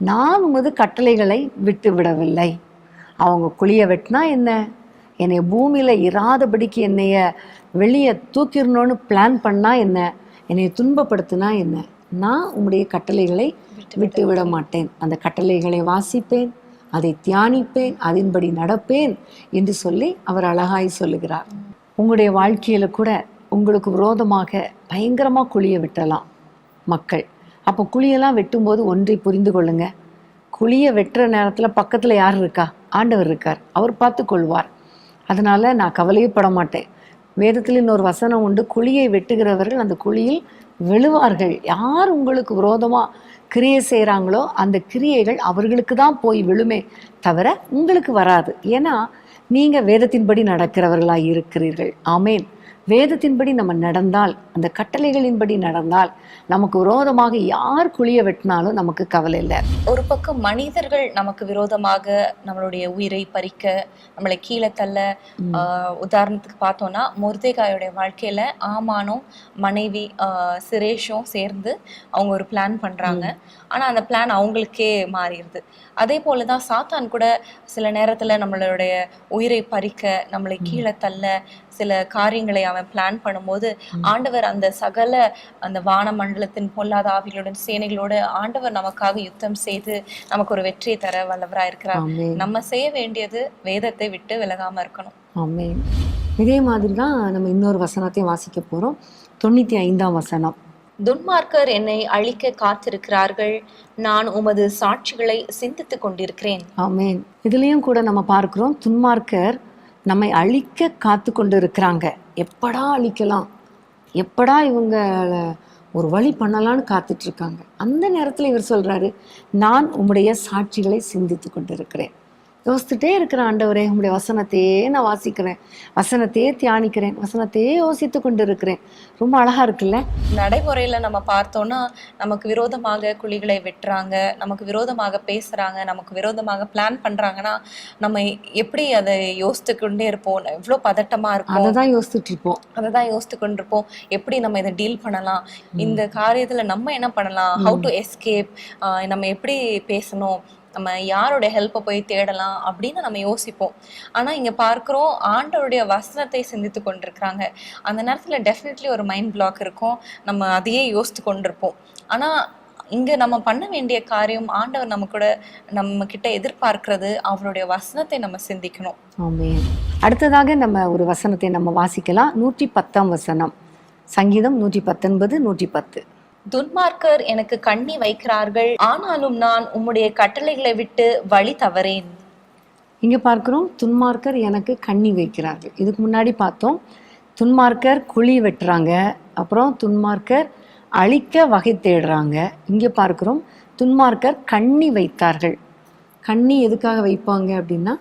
நான் உமது கட்டளைகளை விட்டு விடவில்லை. அவங்க குழிய வெட்டினா என்ன, என்னை பூமியில இராதபடிக்கு என்னைய வெளியே தூக்கிடணும்னு பிளான் பண்ணா என்ன, என்னை துன்பப்படுத்தினா என்ன, நான் உம்முடைய கட்டளைகளை விட்டு விட மாட்டேன். அந்த கட்டளைகளை வாசிப்பேன், அதை தியானிப்பேன், அதன்படி நடப்பேன் என்று சொல்லி அவர் அழகாய் சொல்லுகிறார். உங்களுடைய வாழ்க்கையில கூட உங்களுக்கு விரோதமாக பயங்கரமா குழிய வெட்டலாம் மக்கள். அப்போ குழியெல்லாம் வெட்டும்போது ஒன்றை புரிந்து கொள்ளுங்க, குழிய வெட்டுற நேரத்துல பக்கத்துல யார் இருக்கா? ஆண்டவர் இருக்கார், அவர் பார்த்து கொள்வார். அதனால நான் கவலையே பட மாட்டேன். வேதத்தில் இன்னொரு வசனம் உண்டு, குழியை வெட்டுகிறவர்கள் அந்த குழியில் விழுவார்கள். யார் உங்களுக்கு விரோதமா கிரியை செய்கிறாங்களோ அந்த கிரியைகள் அவர்களுக்கு தான் போய் விழுமே தவிர உங்களுக்கு வராது. ஏன்னா நீங்கள் வேதத்தின்படி நடக்கிறவர்களாக இருக்கிறீர்கள். ஆமேன். வேதத்தின்படி நம்ம நடந்தால், அந்த கட்டளைகளின்படி நடந்தால், நமக்கு விரோதமாக யார் குழிய வெட்டினாலும் நமக்கு கவலை இல்லை. ஒரு பக்கம் மனிதர்கள் நமக்கு விரோதமாக நம்மளுடைய உயிரை பறிக்க, நம்மளை கீழே தள்ள, உதாரணத்துக்கு பார்த்தோம்னா மொர்தெகாயோடைய வாழ்க்கையில ஆமானும் மனைவி சிரேஷும் சேர்ந்து அவங்க ஒரு பிளான் பண்றாங்க. ஆனா அந்த பிளான் அவங்களுக்கே மாறிடுது. அதே போலதான் சாத்தான் கூட சில நேரத்துல நம்மளுடைய உயிரை பறிக்க, நம்மளை கீழே தள்ள சில காரியங்களை அவன் பிளான் பண்ணும்போது ஆண்டவர் அந்த சகல அந்த வான மண்டலத்தின் பொல்லாத ஆவிகளுடன் சேனைகளோட ஆண்டவர் நமக்காக யுத்தம் செய்து நமக்கு ஒரு வெற்றியை தர வல்லவரா இருக்கிறார். நம்ம செய்ய வேண்டியது வேதத்தை விட்டு விலகாம இருக்கணும். ஆமென். இதே மாதிரி தான் நம்ம இன்னொரு வசனத்தையும் வாசிக்க போறோம். 95ஆம் வசனம். துன்மார்க்கர் என்னை அழிக்க காத்திருக்கிறார்கள், நான் உமது சாட்சிகளை சிந்தித்துக் கொண்டிருக்கிறேன். ஆமென். இதுலயும் கூட நம்ம பார்க்கிறோம், துன்மார்க்கர் நம்மை அழிக்க காத்து கொண்டு இருக்கிறாங்க. எப்படா அழிக்கலாம், எப்படா இவங்க ஒரு வழி பண்ணலான்னு காத்துட்டு இருக்காங்க. அந்த நேரத்தில் இவர் சொல்றாரு, நான் உம்முடைய சாட்சிகளை சிந்தித்து கொண்டு இருக்கிறேன். யோசித்துட்டே இருக்கிற ஆண்டவரே, உங்களுடைய வசனத்தையே நான் வாசிக்கிறேன், வசனத்தையே தியானிக்கிறேன், வசனத்தையே யோசித்து கொண்டு இருக்கிறேன். ரொம்ப அழகா இருக்குல்ல. நடைமுறையில நம்ம பார்த்தோம்னா நமக்கு விரோதமாக குழிகளை வெட்டுறாங்க, நமக்கு விரோதமாக பேசுறாங்க, நமக்கு விரோதமாக பிளான் பண்றாங்கன்னா நம்ம எப்படி அதை யோசித்து கொண்டே இருப்போம். எவ்வளவு பதட்டமா இருக்கும், அதைதான் யோசிச்சுட்டு இருப்போம். அதைதான் யோசித்து கொண்டிருப்போம். எப்படி நம்ம இதை டீல் பண்ணலாம், இந்த காரியத்துல நம்ம என்ன பண்ணலாம், ஹவு டு எஸ்கேப், நம்ம எப்படி பேசணும், நம்ம யாரோட ஹெல்ப்பை போய் தேடலாம் அப்படின்னு நம்ம யோசிப்போம். ஆனா இங்க பார்க்கிறோம், ஆண்டவருடைய வசனத்தை சிந்தித்து கொண்டிருக்கிறாங்க. அந்த நேரத்துல டெஃபினெட்லி ஒரு மைண்ட் பிளாக் இருக்கும், நம்ம அதையே யோசித்து கொண்டிருப்போம். ஆனா இங்க நம்ம பண்ண வேண்டிய காரியம், ஆண்டவர் நம்ம கிட்ட எதிர்பார்க்கிறது அவருடைய வசனத்தை நம்ம சிந்திக்கணும். ஆமென். அடுத்ததாக நம்ம ஒரு வசனத்தை நம்ம வாசிக்கலாம். 110ஆம் வசனம், சங்கீதம் 119 110. துன்மார்க்கர் எனக்கு கண்ணி வைக்கிறார்கள், ஆனாலும் நான் உம்முடைய கட்டளைகளை விட்டு வழி தவறேன். இங்க பார்க்கிறோம், துன்மார்க்கர் எனக்கு கண்ணி வைக்கிறார்கள். இதுக்கு முன்னாடி பார்த்தோம், துன்மார்க்கர் குழி வெட்டுறாங்க, அப்புறம் துன்மார்க்கர் அழிக்க வகை தேடுறாங்க. இங்க பார்க்கிறோம், துன்மார்க்கர் கண்ணி வைத்தார்கள். கண்ணி எதுக்காக வைப்பாங்க அப்படின்னா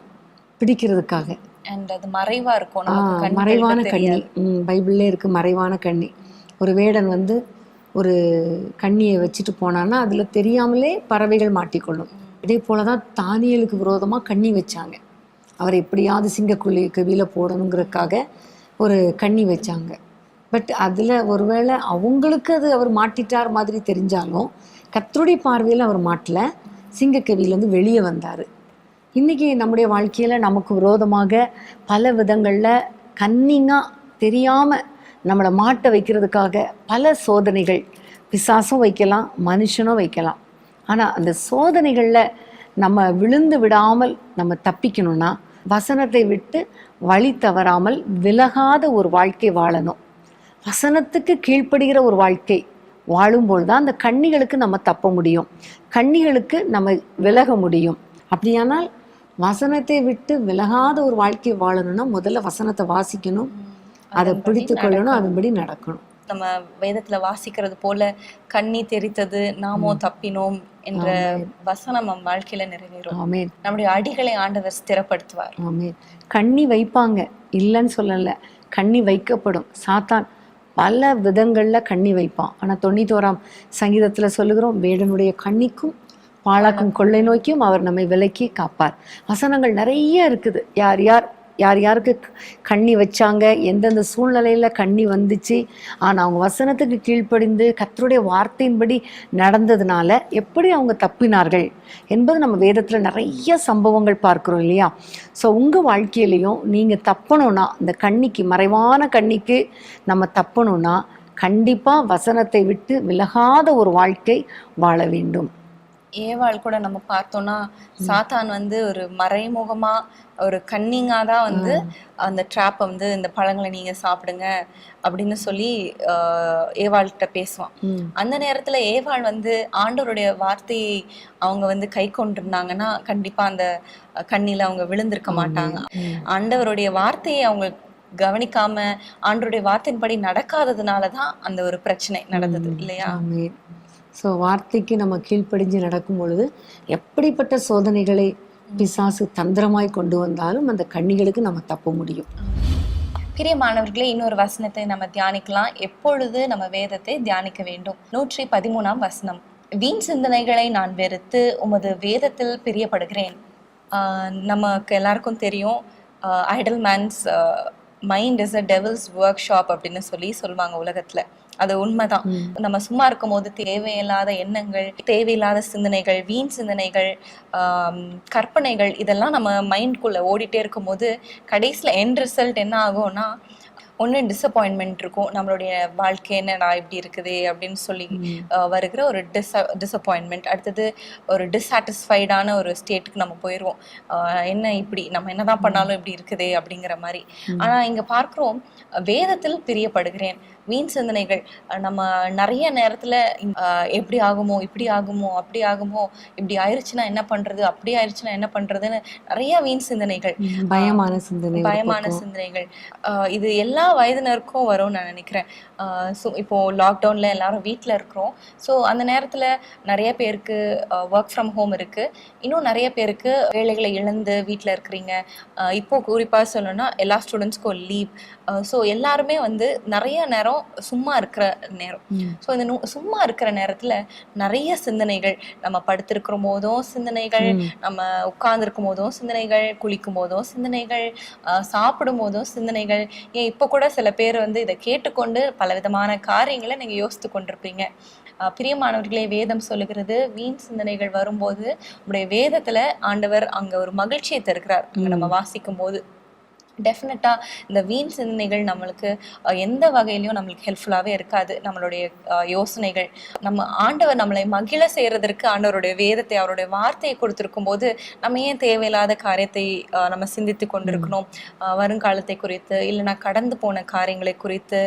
பிடிக்கிறதுக்காக. அண்ட் அது மறைவா இருக்கும், மறைவான கண்ணி. பைபிள்ல இருக்கு மறைவான கண்ணி. ஒரு வேடன் வந்து ஒரு கண்ணியை வச்சுட்டு போனான்னா அதுல தெரியாமலே பறவைகள் மாட்டிக்கொள்ளும். இதே போலதான் தானியேலுக்கு விரோதமா கண்ணி வச்சாங்க. அவர் எப்படியாவது சிங்கக்குழிக்கு கீழே போடணுங்கிறதுக்காக ஒரு கண்ணி வச்சாங்க. பட் அதில் ஒருவேளை அவங்களுக்கு அது அவர் மாட்டிட்டார் மாதிரி தெரிஞ்சாலும் கர்த்தருடைய பார்வையில் அவர் மாட்டல, சிங்கக்கவியிலேருந்து வெளியே வந்தார். இன்றைக்கி நம்முடைய வாழ்க்கையில் நமக்கு விரோதமாக பல விதங்களில் கன்னிங்காக தெரியாமல் நம்மளை மாட்ட வைக்கிறதுக்காக பல சோதனைகள் பிசாசும் வைக்கலாம், மனுஷனும் வைக்கலாம். ஆனால் அந்த சோதனைகளில் நம்ம விழுந்து விடாமல் நம்ம தப்பிக்கணும்னா வசனத்தை விட்டு வழி தவறாமல் விலகாத ஒரு வாழ்க்கை வாழணும். வசனத்துக்கு கீழ்ப்படுகிற ஒரு வாழ்க்கை வாழும்போது தான் அந்த கண்ணிகளுக்கு நம்ம தப்ப முடியும், கண்ணிகளுக்கு நம்ம விலக முடியும். அப்படியானால் வசனத்தை விட்டு விலகாத ஒரு வாழ்க்கை வாழணும்னா முதல்ல வசனத்தை வாசிக்கணும், அதை பிடித்து கொள்ளணும், அதன்படி நடக்கணும். நம்ம வேதத்துல வாசிக்கிறது போல கண்ணி தெரித்தது நாமோ தப்பினோம் என்ற வசனம் நம் வாழ்க்கையில நிறைவேறும். ஆமென். நம்முடைய அடிகளை ஆண்டவர் ஸ்திரப்படுத்துவார். ஆமென். கண்ணி வைப்பாங்க, இல்லைன்னு சொல்லல, கண்ணி வைக்கப்படும். சாத்தான் பல விதங்கள்ல கண்ணி வைப்பான். ஆனா 91ஆம் சங்கீதத்துல சொல்லுகிறோம், வேடனுடைய கண்ணிக்கும் பாழாக்கும் கொள்ளை நோக்கியும் அவர் நம்மை விலக்கி காப்பார். வசனங்கள் நிறைய இருக்குது. யாருக்கு கண்ணி வச்சாங்க, எந்தெந்த சூழ்நிலையில் கண்ணி வந்துச்சு, ஆனால் அவங்க வசனத்துக்கு கீழ்ப்படிந்து கர்த்தருடைய வார்த்தையின்படி நடந்ததுனால எப்படி அவங்க தப்பினார்கள் என்பது நம்ம வேதத்தில் நிறைய சம்பவங்கள் பார்க்குறோம் இல்லையா? ஸோ உங்கள் வாழ்க்கையிலையும் நீங்கள் தப்பணும்னா, இந்த கண்ணிக்கு, மறைவான கண்ணிக்கு நம்ம தப்பணும்னா கண்டிப்பாக வசனத்தை விட்டு விலகாத ஒரு வாழ்க்கை வாழ வேண்டும். ஏவாள் கூட நம்ம பார்த்தோம்னா சாத்தான் வந்து ஒரு மறைமுகமா ஒரு கன்னிங்கா தான் வந்து அந்த ட்ராப்பை வந்து இந்த பழங்களை நீங்க சாப்பிடுங்க அப்படின்னு சொல்லி ஏவாள்கிட்ட பேசுவான். அந்த நேரத்துல ஏவாள் வந்து ஆண்டவருடைய வார்த்தையை அவங்க வந்து கை கொண்டிருந்தாங்கன்னா கண்டிப்பா அந்த கண்ணில அவங்க விழுந்திருக்க மாட்டாங்க. ஆண்டவருடைய வார்த்தையை அவங்க கவனிக்காம ஆண்டவருடைய வார்த்தையின்படி நடக்காததுனாலதான் அந்த ஒரு பிரச்சனை நடந்தது இல்லையா? ஸோ வார்த்தைக்கு நம்ம கீழ்ப்படிஞ்சு நடக்கும் பொழுது எப்படிப்பட்ட சோதனைகளை பிசாசு தந்திரமாய் கொண்டு வந்தாலும் அந்த கண்ணிகளுக்கு நம்ம தப்ப முடியும். பிரியமானவர்களே, இன்னொரு வசனத்தை நம்ம தியானிக்கலாம். எப்பொழுது நம்ம வேதத்தை தியானிக்க வேண்டும்? 113ஆம் வசனம். வீண் சிந்தனைகளை நான் வெறுத்து உமது வேதத்தில் பிரியப்படுகிறேன். நமக்கு எல்லாருக்கும் தெரியும், idle man's mind is a devil's workshop அப்படின்னு சொல்லுவாங்க உலகத்துல. அது உண்மைதான். நம்ம சும்மா இருக்கும் போது தேவையில்லாத எண்ணங்கள், தேவையில்லாத சிந்தனைகள், வீண் சிந்தனைகள், கற்பனைகள் இதெல்லாம் நம்ம மைண்ட்குள்ள ஓடிட்டே இருக்கும் போது கடைசியில எண்ட் ரிசல்ட் என்ன ஆகும்னா, ஒன்று டிசப்பாயின்மெண்ட் இருக்கும், நம்மளுடைய வாழ்க்கை என்னடா இப்படி இருக்குது அப்படின்னு சொல்லி வருகிற ஒரு டிசப்பாயின்மெண்ட். அடுத்தது ஒரு டிஸாட்டிஸ்ஃபைடான ஒரு ஸ்டேட்டுக்கு நம்ம போயிடுவோம். என்ன இப்படி நம்ம என்னதான் பண்ணாலும் இப்படி இருக்குதே அப்படிங்கிற மாதிரி. ஆனா இங்க பார்க்கிறோம், வேதத்தில் பிரியப்படுகிறேன். வீண் சிந்தனைகள் நம்ம நிறைய நேரத்துல எப்படி ஆகுமோ, இப்படி ஆகுமோ, அப்படி ஆகுமோ, இப்படி ஆயிடுச்சுன்னா என்ன பண்றது, அப்படி ஆயிடுச்சுன்னா என்ன பண்றதுன்னு நிறைய வீண் சிந்தனைகள், பயமான சிந்தனைகள். இது எல்லா வயதினருக்கும் வரும்னு நான் நினைக்கிறேன். ஸோ இப்போ லாக்டவுன்ல எல்லாரும் வீட்டில் இருக்கிறோம். ஸோ அந்த நேரத்துல நிறைய பேருக்கு ஒர்க் ஃப்ரம் ஹோம் இருக்கு. இன்னும் நிறைய பேருக்கு வேலைகளை இழந்து வீட்டில் இருக்கிறீங்க. இப்போ குறிப்பா சொல்லணும்னா எல்லா ஸ்டூடெண்ட்ஸ்க்கும் லீவ். ஸோ எல்லாருமே வந்து நிறைய நேரம் சும்மா இருக்கிற நேரம். ஸோ இந்த சும்மா இருக்கிற நேரத்துல நிறைய சிந்தனைகள், நம்ம படுத்திருக்கிற போதும் சிந்தனைகள், நம்ம உட்கார்ந்துருக்கும் போதும் சிந்தனைகள், குளிக்கும் போதும் சிந்தனைகள், சாப்பிடும் போதும் சிந்தனைகள். ஏன் இப்போ கூட சில பேர் வந்து இதை கேட்டுக்கொண்டு பல விதமான காரியங்களை நீங்க யோசித்து கொண்டிருப்பீங்க. பிரியமானவர்களே, வேதம் சொல்லுகிறது, வீண் சிந்தனைகள் வரும்போது உங்களுடைய வேதத்துல ஆண்டவர் அங்க ஒரு மகிழ்ச்சியை தருகிறார். அங்க நம்ம வாசிக்கும் போது டெஃபினட்டா இந்த வீண் சிந்தனைகள் நம்மளுக்கு எந்த வகையிலையும் நம்மளுக்கு ஹெல்ப்ஃபுல்லாகவே இருக்காது. நம்மளுடைய யோசனைகள், நம்ம ஆண்டவர் நம்மளை மகிழ செய்யறதற்கு ஆண்டவருடைய வேதத்தை, அவருடைய வார்த்தையை கொடுத்துருக்கும் போது நம்ம ஏன் தேவையில்லாத காரியத்தை நம்ம சிந்தித்து கொண்டிருக்கணும்? வருங்காலத்தை குறித்து, இல்லைனா கடந்து போன காரியங்களை குறித்து,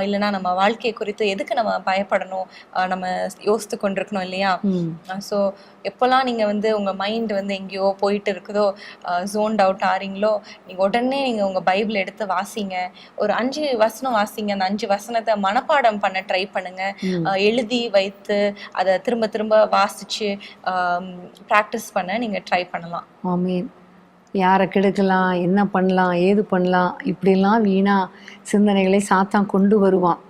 இல்லைனா நம்ம வாழ்க்கையை குறித்து எதுக்கு நம்ம பயப்படணும்? நம்ம யோசித்து கொண்டிருக்கணும் இல்லையா? ஸோ எப்போல்லாம் நீங்க வந்து உங்க மைண்ட் வந்து எங்கேயோ போயிட்டு இருக்குதோ, ஜோன்ட் அவுட் ஆறீங்களோ, நீங்க உடனே நீங்க உங்க பைபிள் எடுத்து வாசிங்க. ஒரு 5 வசனம் வாசிங்க. அந்த 5 வசனத்தை மனப்பாடம் பண்ண ட்ரை பண்ணுங்க. எழுதி வைத்து அதை திரும்ப திரும்ப வாசிச்சு ப்ராக்டிஸ் பண்ண நீங்க ட்ரை பண்ணலாம். ஆமீன். யாரை கெடுக்கலாம், என்ன பண்ணலாம், ஏது பண்ணலாம், இப்படிலாம் வீணா சிந்தனைகளை சாத்தான் கொண்டு வருவான்.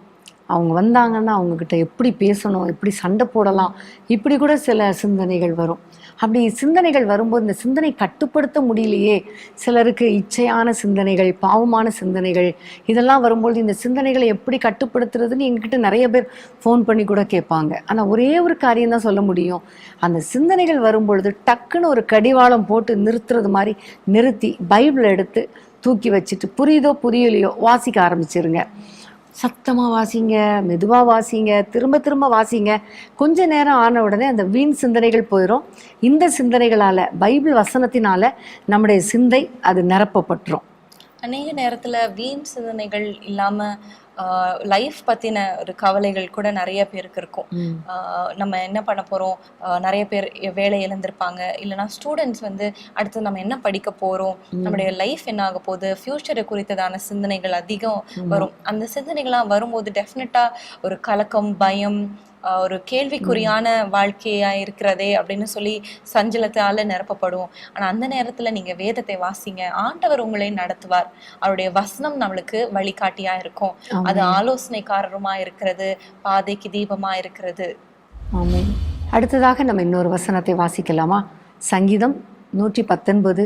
அவங்க வந்தாங்கன்னா அவங்கக்கிட்ட எப்படி பேசணும், எப்படி சண்டை போடலாம், இப்படி கூட சில சிந்தனைகள் வரும். அப்படி சிந்தனைகள் வரும்போது இந்த சிந்தனை கட்டுப்படுத்த முடியலையே. சிலருக்கு இச்சையான சிந்தனைகள், பாவமான சிந்தனைகள் இதெல்லாம் வரும்போது இந்த சிந்தனைகளை எப்படி கட்டுப்படுத்துறதுன்னு எங்ககிட்ட நிறைய பேர் ஃபோன் பண்ணி கூட கேட்பாங்க. ஆனால் ஒரே ஒரு காரியம் தான் சொல்ல முடியும். அந்த சிந்தனைகள் வரும்பொழுது டக்குன்னு ஒரு கடிவாளம் போட்டு நிறுத்துறது மாதிரி நிறுத்தி பைபிள் எடுத்து தூக்கி வச்சுட்டு புரியுதோ புரியலையோ வாசிக்க ஆரம்பிச்சிருங்க. சத்தமாக வாசிங்க, மெதுவாக வாசிங்க, திரும்ப திரும்ப வாசிங்க. கொஞ்ச நேரம் ஆன உடனே அந்த வீண் சிந்தனைகள் போயிடும். இந்த சிந்தனைகளால், பைபிள் வசனத்தினால நம்முடைய சிந்தை அது நிரப்பப்பட்டுரும். அநேக நேரத்துல வீண் சிந்தனைகள் இல்லாம லைஃப் பத்தின ஒரு கவலைகள் கூட நிறைய பேருக்கு இருக்கும். நம்ம என்ன பண்ண போறோம், நிறைய பேர் வேலை இழந்திருப்பாங்க, இல்லைன்னா ஸ்டூடெண்ட்ஸ் வந்து அடுத்து நம்ம என்ன படிக்க போறோம், நம்முடைய லைஃப் என்ன ஆக போகுது, ஃபியூச்சரை குறித்ததான சிந்தனைகள் அதிகம் வரும். அந்த சிந்தனைகள்லாம் வரும்போது டெஃபினட்டா ஒரு கலக்கம், பயம், ஒரு கேள்விக்குறியான வாழ்க்கையா இருக்கிறதே அப்படின்னு சொல்லி சஞ்சலத்தால நிரப்பப்படுவோம். ஆனா அந்த நேரத்துல நீங்க வேதத்தை வாசிங்க, ஆண்டவர் உங்களை நடத்துவார். அவருடைய வசனம் நம்மளுக்கு வழிகாட்டியா இருக்கும். அது ஆலோசனைக்காரருமா இருக்கிறது, பாதைக்கு தீபமா இருக்கிறது. ஆமென். அடுத்ததாக நம்ம இன்னொரு வசனத்தை வாசிக்கலாமா? சங்கீதம் 119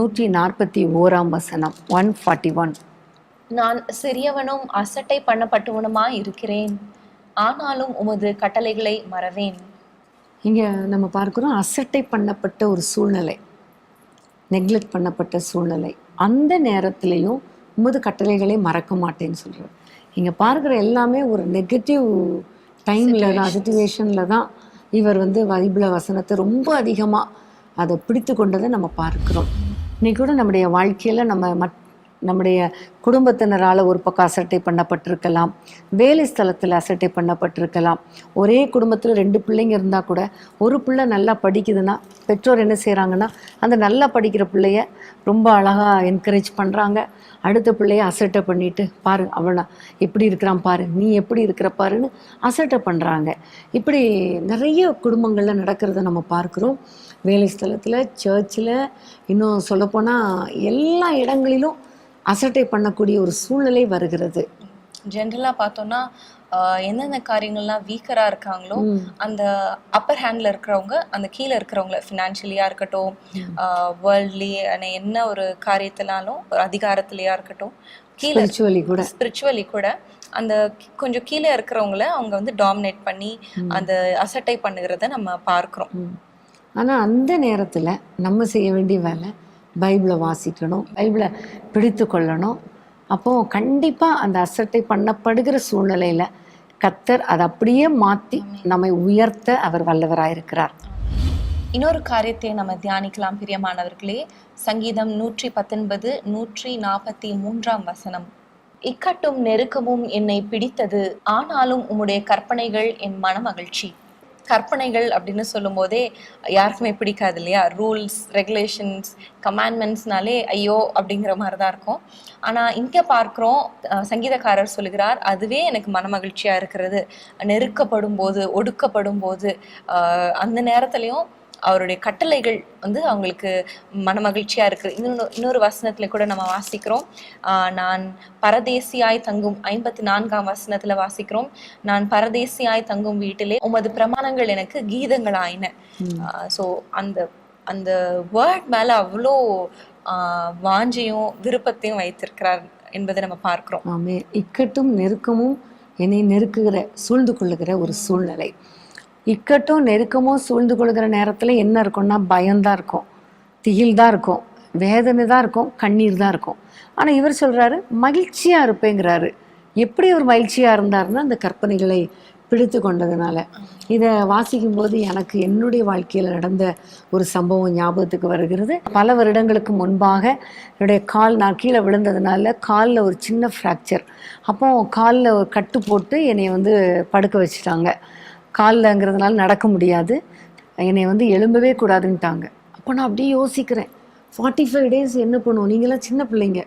141 வசனம் 141. நான் சிறியவனும் அசட்டை பண்ணப்பட்டவனுமா இருக்கிறேன், ஆனாலும் உமது கட்டளைகளை மறவேன். இங்கே நம்ம பார்க்குறோம், அசட்டை பண்ணப்பட்ட ஒரு சூழ்நிலை, நெக்லெக்ட் பண்ணப்பட்ட சூழ்நிலை. அந்த நேரத்திலையும் உமது கட்டளைகளை மறக்க மாட்டேன்னு சொல்கிறார். இங்கே பார்க்குற எல்லாமே ஒரு நெகட்டிவ் டைமில் தான், சிச்சுவேஷனில் தான் இவர் வந்து பைபிள வசனத்தை ரொம்ப அதிகமாக அதை பிடித்து கொண்டதை நம்ம பார்க்குறோம். இன்னைக்கு கூட நம்முடைய வாழ்க்கையில் நம்முடைய குடும்பத்தினரால் ஒரு பக்கம் அசட்டை பண்ணப்பட்டிருக்கலாம், வேலை ஸ்தலத்தில் அசட்டை பண்ணப்பட்டிருக்கலாம். ஒரே குடும்பத்தில் 2 பிள்ளைங்க இருந்தால் கூட ஒரு பிள்ளை நல்லா படிக்குதுன்னா பெற்றோர் என்ன செய்கிறாங்கன்னா, அந்த நல்லா படிக்கிற பிள்ளைய ரொம்ப அழகாக என்கரேஜ் பண்ணுறாங்க. அடுத்த பிள்ளைய அசட்டை பண்ணிட்டு, பாரு அவனா எப்படி இருக்கிறான் பாரு, நீ எப்படி இருக்கிற பாருன்னு அசட்டை பண்ணுறாங்க. இப்படி நிறைய குடும்பங்களில் நடக்கிறத நம்ம பார்க்குறோம். வேலை ஸ்தலத்தில், சர்ச்சில், இன்னும் சொல்லப்போனால் எல்லா இடங்களிலும் அசட்டை பண்ணக்கூடிய ஒரு சூழ்நிலை வருகிறது. ஜென்ரலா பார்த்தோம்னா எந்தெந்த காரியங்கள்லாம் வீக்கரா இருக்காங்களோ அந்த அப்பர் ஹேண்ட்ல இருக்கிறவங்க அந்த கீழே இருக்கிறவங்கள, ஃபினான்ஷியலியா இருக்கட்டும், வேர்ல்ட்லி என்ன ஒரு காரியத்தினாலும், ஒரு அதிகாரத்திலயா இருக்கட்டும், கீழே ஸ்பிரிச்சுவலி கூட அந்த கொஞ்சம் கீழே இருக்கிறவங்கள அவங்க வந்து டாமினேட் பண்ணி அந்த அசட்டை பண்ணுகிறத நம்ம பார்க்கிறோம். ஆனால் அந்த நேரத்தில் நம்ம செய்ய வேண்டிய வேலை பைபிளை வாசிக்கணும், பைபிளை பிடித்து கொள்ளணும். அப்போது கண்டிப்பாக அந்த அசட்டை பண்ணப்படுகிற சூழ்நிலையில் கர்த்தர் அதை அப்படியே மாற்றி நம்மை உயர்த்த அவர் வல்லவராயிருக்கிறார். இன்னொரு காரியத்தை நம்ம தியானிக்கலாம் பிரியமானவர்களே. சங்கீதம் 119 143 வசனம். இக்கட்டும் நெருக்கமும் என்னை பிடித்தது, ஆனாலும் உம்முடைய கற்பனைகள் என் மனமகிழ்ச்சி. கற்பனைகள் அப்படின்னு சொல்லும் போதே யாருக்குமே பிடிக்காது இல்லையா? ரூல்ஸ், ரெகுலேஷன்ஸ், கமாண்ட்மெண்ட்ஸ்னாலே ஐயோ அப்படிங்கிற மாதிரி தான் இருக்கும். ஆனால் இங்கே பார்க்குறோம், சங்கீதக்காரர் சொல்லுகிறார், அதுவே எனக்கு மனமகிழ்ச்சியா இருக்கிறது. நெருக்கப்படும் போது, ஒடுக்கப்படும் போது, அந்த நேரத்துலையும் அவருடைய கட்டளைகள் வந்து அவங்களுக்கு மனமகிழ்ச்சியா இருக்கு. இன்னொரு வசனத்துல கூட நம்ம வாசிக்கிறோம், நான் பரதேசியாய் தங்கும் 54 வசனத்துல வாசிக்கிறோம், நான் பரதேசியாய் தங்கும் வீட்டிலே உமது பிரமாணங்கள் எனக்கு கீதங்கள் ஆயின. ஸோ அந்த வேர்ட் மேல அவ்வளோ வாஞ்சையும் விருப்பத்தையும் வைத்திருக்கிறார் என்பதை நம்ம பார்க்கிறோம். ஆமே. இக்கட்டும் நெருக்கமும் என்னை நெருக்குகிற, சூழ்ந்து கொள்ளுகிற ஒரு சூழ்நிலை. இக்கட்டும் நெருக்கமும் சூழ்ந்து கொள்கிற நேரத்தில் என்ன இருக்கும்னா, பயம்தான் இருக்கும், திகில் தான் இருக்கும், வேதனை தான் இருக்கும், கண்ணீர் தான் இருக்கும். ஆனால் இவர் சொல்கிறாரு மகிழ்ச்சியாக இருப்பேங்கிறாரு. எப்படி ஒரு மகிழ்ச்சியாக இருந்தாருன்னா, அந்த கற்பனைகளை பிடித்து கொண்டதுனால. இதை வாசிக்கும்போது எனக்கு என்னுடைய வாழ்க்கையில் நடந்த ஒரு சம்பவம் ஞாபகத்துக்கு வருகிறது. பல வருடங்களுக்கு முன்பாக என்னுடைய நான் கீழே விழுந்ததுனால காலில் ஒரு சின்ன ஃப்ராக்சர். அப்போ காலில் ஒரு கட்டு போட்டு என்னை வந்து படுக்க வச்சுட்டாங்க. காலில்ங்கிறதுனால நடக்க முடியாது, என்னை வந்து எழும்பவே கூடாதுன்ட்டாங்க. அப்போ நான் அப்படியே யோசிக்கிறேன், 45 days என்ன பண்ணுவோம், நீங்களாம் சின்ன பிள்ளைங்க.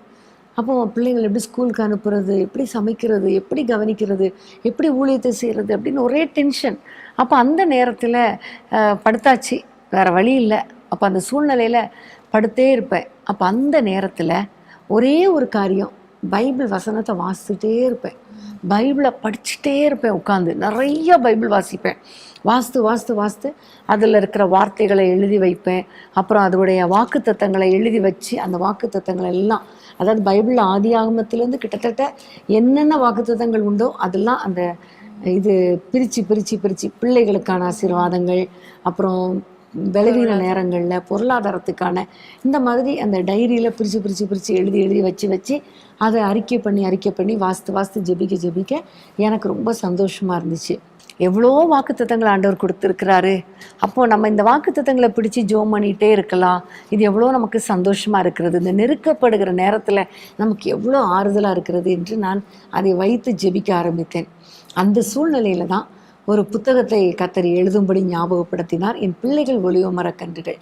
அப்போ பிள்ளைங்களை எப்படி ஸ்கூலுக்கு அனுப்புறது, எப்படி சமைக்கிறது, எப்படி கவனிக்கிறது, எப்படி ஊழியத்தை செய்கிறது அப்படின்னு ஒரே டென்ஷன். அப்போ அந்த நேரத்தில் படுத்தாச்சு, வேறு வழி இல்லை. அப்போ அந்த சூழ்நிலையில் படுத்தே இருப்பேன். அப்போ அந்த நேரத்தில் ஒரே ஒரு காரியம், பைபிள் வசனத்தை வாசிச்சுட்டே இருப்பேன், பைபிளை படிச்சுட்டே இருப்பேன். உட்காந்து நிறைய பைபிள் வாசிப்பேன். வாசித்து அதில் இருக்கிற வார்த்தைகளை எழுதி வைப்பேன். அப்புறம் அதோடைய வாக்குத்தத்தங்களை எழுதி வச்சு, அந்த வாக்குத்தத்தங்களை எல்லாம், அதாவது பைபிளில் ஆதி ஆகமத்திலேருந்து கிட்டத்தட்ட என்னென்ன வாக்குத்தத்தங்கள் உண்டோ அதெல்லாம் அந்த இது பிரித்து பிரித்து பிரித்து பிள்ளைகளுக்கான ஆசீர்வாதங்கள், அப்புறம் பலவீன நேரங்களில் பொருளாதாரத்துக்கான இந்த மாதிரி அந்த டைரியில் பிரித்து எழுதி வச்சு அதை அறிக்கை பண்ணி வாஸ்து ஜெபிக்க எனக்கு ரொம்ப சந்தோஷமாக இருந்துச்சு. எவ்வளோ வாக்குத்தத்தங்களை ஆண்டவர் கொடுத்துருக்கிறாரு. அப்போது நம்ம இந்த வாக்குத்தத்தங்களை பிடிச்சி ஜோம் பண்ணிகிட்டே இருக்கலாம். இது எவ்வளோ நமக்கு சந்தோஷமாக இருக்கிறது, இந்த நெருக்கப்படுகிற நேரத்தில் நமக்கு எவ்வளோ ஆறுதலாக இருக்கிறது என்று நான் அதை வைத்து ஜெபிக்க ஆரம்பித்தேன். அந்த சூழ்நிலையில் தான் ஒரு புத்தகத்தை கர்த்தர் எழுதும்படி ஞாபகப்படுத்தினார், என் பிள்ளைகள் ஒலிவ மரக்கன்றுகள்.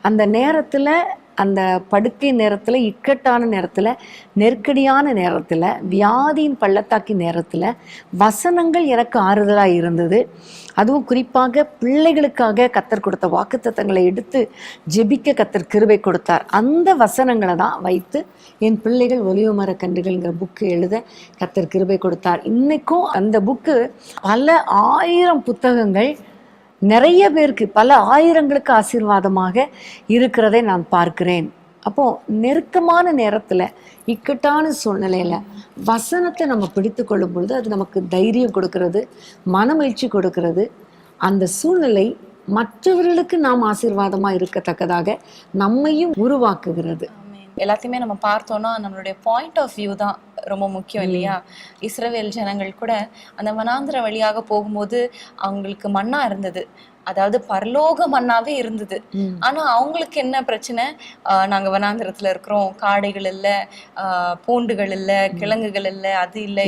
அந்த நேரத்தில், அந்த படுக்கை நேரத்தில், இக்கட்டான நேரத்தில், நெருக்கடியான நேரத்தில், வியாதியின் பள்ளத்தாக்கின் நேரத்தில் வசனங்கள் எனக்கு ஆறுதலாக இருந்தது. அதுவும் குறிப்பாக பிள்ளைகளுக்காக கர்த்தர் கொடுத்த வாக்குத்தத்தங்களை எடுத்து ஜெபிக்க கர்த்தர் கிருபை கொடுத்தார். அந்த வசனங்களை தான் வைத்து என் பிள்ளைகள் ஒலிவ மரக்கன்றுகள்ங்கிற புக்கு எழுத கர்த்தர் கிருபை கொடுத்தார். இன்றைக்கும் அந்த புக்கு பல ஆயிரம் புத்தகங்கள் நிறைய பேருக்கு, பல ஆயிரங்களுக்கு ஆசீர்வாதமாக இருக்கிறதை நான் பார்க்கிறேன். அப்போது நெருக்கமான நேரத்தில், இக்கட்டான சூழ்நிலையில் வசனத்தை நம்ம பிடித்து கொள்ளும் பொழுது அது நமக்கு தைரியம் கொடுக்கிறது, மனமகிழ்ச்சி கொடுக்கிறது. அந்த சூழ்நிலை மற்றவர்களுக்கு நாம் ஆசீர்வாதமாக இருக்கத்தக்கதாக நம்மையும் உருவாக்குகிறது. எல்லாத்தையுமே நம்ம பார்த்தோம்னா நம்மளுடைய பாயிண்ட் ஆஃப் வியூ தான் ரொம்ப முக்கியம் இல்லையா? இஸ்ரவேல் ஜனங்கள் கூட அந்த வனாந்திர வழியாக போகும்போது அவங்களுக்கு மன்னா இருந்தது, அதாவது பரலோக மன்னாவே இருந்தது. ஆனா அவங்களுக்கு என்ன பிரச்சனை? நாங்க வனாந்திரத்துல இருக்கிறோம், காடைகள் இல்ல, பூண்டுகள் இல்ல, கிழங்குகள் இல்ல, அது இல்ல,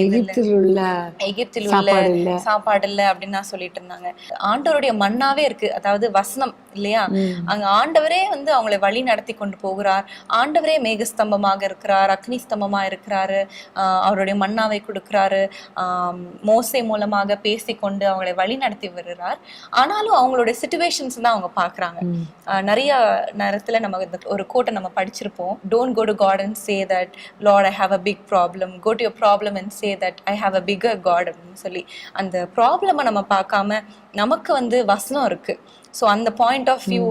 எகிப்தில் உள்ள சாப்பாடு இல்ல அப்படின்னு நான் சொல்லிட்டு இருந்தாங்க. ஆண்டவருடைய மன்னாவே இருக்கு, அதாவது வசனம் இல்லையா? அங்க ஆண்டவரே வந்து அவங்களை வழி நடத்தி கொண்டு போகிறார். ஆண்டவரே மேகஸ்தம்பமாக இருக்கிறார், அக்னி ஸ்தம்பமா இருக்கிறாரு, அவருடைய மன்னாவை கொடுக்கிறாரு, மோசே மூலமாக பேசிக்கொண்டு அவங்களை வழி நடத்தி வருகிறார். ஆனாலும் அவங்களுடைய சிச்சுவேஷன்ஸ் தான் அவங்க பாக்குறாங்க. நிறைய நேரத்துல நம்ம ஒரு கோட்டை நம்ம படிச்சிருப்போம், don't go to God and say that Lord I have a big problem, go to your problem and say that I have a bigger God அப்படின்னு சொல்லி. அந்த ப்ராப்ளமை நம்ம பார்க்காம நமக்கு வந்து வசனம் இருக்கு. ஸோ அந்த பாயிண்ட் ஆஃப் வியூ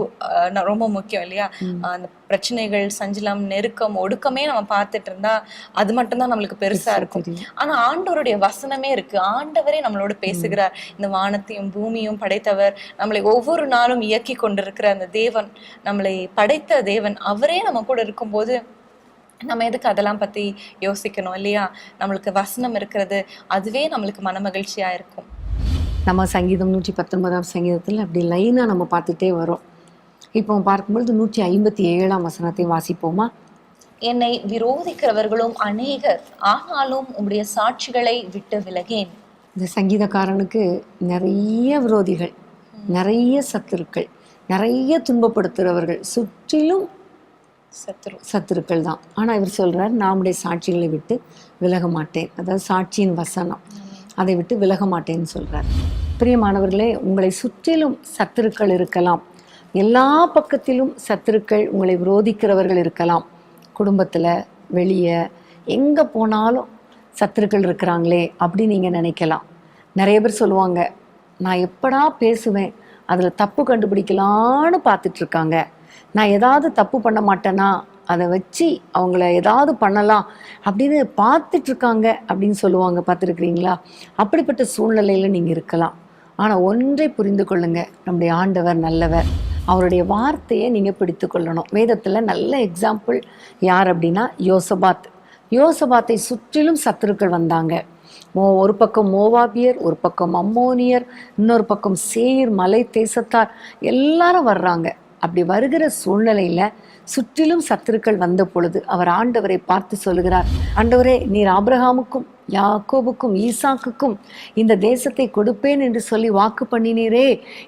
ரொம்ப முக்கியம் இல்லையா? அந்த பிரச்சனைகள், சஞ்சலம், நெருக்கம், ஒடுக்கமே நம்ம பார்த்துட்டு இருந்தா அது மட்டும்தான் நம்மளுக்கு பெருசா இருக்கும். ஆனா ஆண்டவருடைய வசனமே இருக்கு, ஆண்டவரே நம்மளோட பேசுகிறார். இந்த வானத்தையும் பூமியும் படைத்தவர், நம்மளை ஒவ்வொரு நாளும் இயக்கி கொண்டிருக்கிற அந்த தேவன், நம்மளை படைத்த தேவன், அவரே நம்ம கூட இருக்கும்போது நம்ம எதுக்கு அதெல்லாம் பத்தி யோசிக்கணும் இல்லையா? நம்மளுக்கு வசனம் இருக்கிறது, அதுவே நம்மளுக்கு மனமகிழ்ச்சியா இருக்கும். நம்ம சங்கீதம் 119ஆம் சங்கீதத்தில் அப்படி லைனாக நம்ம பார்த்துட்டே வரோம். இப்போ பார்க்கும்பொழுது 157ஆம் வசனத்தை வாசிப்போமா? என்னை விரோதிக்கிறவர்களும் அநேகர், ஆனாலும் உம்முடைய சாட்சிகளை விட்டு விலகேன். இந்த சங்கீதக்காரனுக்கு நிறைய விரோதிகள், நிறைய சத்துருக்கள், நிறைய துன்பப்படுத்துகிறவர்கள், சுற்றிலும் சத்துருக்கள் தான். ஆனால் இவர் சொல்கிறார், நான் உம்முடைய சாட்சிகளை விட்டு விலக மாட்டேன். அதாவது சாட்சியின் வசனம், அதை விட்டு விலக மாட்டேன்னு சொல்கிறார். பிரியமானவர்களே, உங்களை சுற்றிலும் சத்துருக்கள் இருக்கலாம், எல்லா பக்கத்திலும் சத்துருக்கள், உங்களை விரோதிக்கிறவர்கள் இருக்கலாம். குடும்பத்தில், வெளியே, எங்கே போனாலும் சத்துருக்கள் இருக்கிறாங்களே அப்படின்னு நீங்கள் நினைக்கலாம். நிறைய பேர் சொல்லுவாங்க, நான் எப்படா பேசுவேன், அதில் தப்பு கண்டுபிடிக்கலான்னு பார்த்துட்ருக்காங்க, நான் ஏதாவது தப்பு பண்ண மாட்டேனா, அதை வச்சு அவங்கள ஏதாவது பண்ணலாம் அப்படின்னு பார்த்துட்ருக்காங்க அப்படின்னு சொல்லுவாங்க. பார்த்துருக்குறீங்களா? அப்படிப்பட்ட சூழ்நிலையில் நீங்கள் இருக்கலாம். ஆனால் ஒன்றை புரிந்து கொள்ளுங்க, நம்முடைய ஆண்டவர் நல்லவர். அவருடைய வார்த்தையை நீங்கள் பிடித்து கொள்ளணும். வேதத்தில் நல்ல எக்ஸாம்பிள் யார் அப்படின்னா யோசபாத்தை சுற்றிலும் சத்துருக்கள் வந்தாங்க. ஒரு பக்கம் மோவாபியர், ஒரு பக்கம் அம்மோனியர், இன்னொரு பக்கம் சேயீர் மலை தேசத்தார், எல்லாரும் வர்றாங்க. அப்படி வருகிற சூழ்நிலையில் சுற்றிலும் சத்துருக்கள் வந்த பொழுது அவர் ஆண்டவரை பார்த்து சொல்லுகிறார், ஆண்டவரே, நீர் ஆபிரகாமுக்கும் யாக்கோபுக்கும் ஈசாக்குக்கும் இந்த தேசத்தை கொடுப்பேன் என்று சொல்லி வாக்கு பண்ணினீரே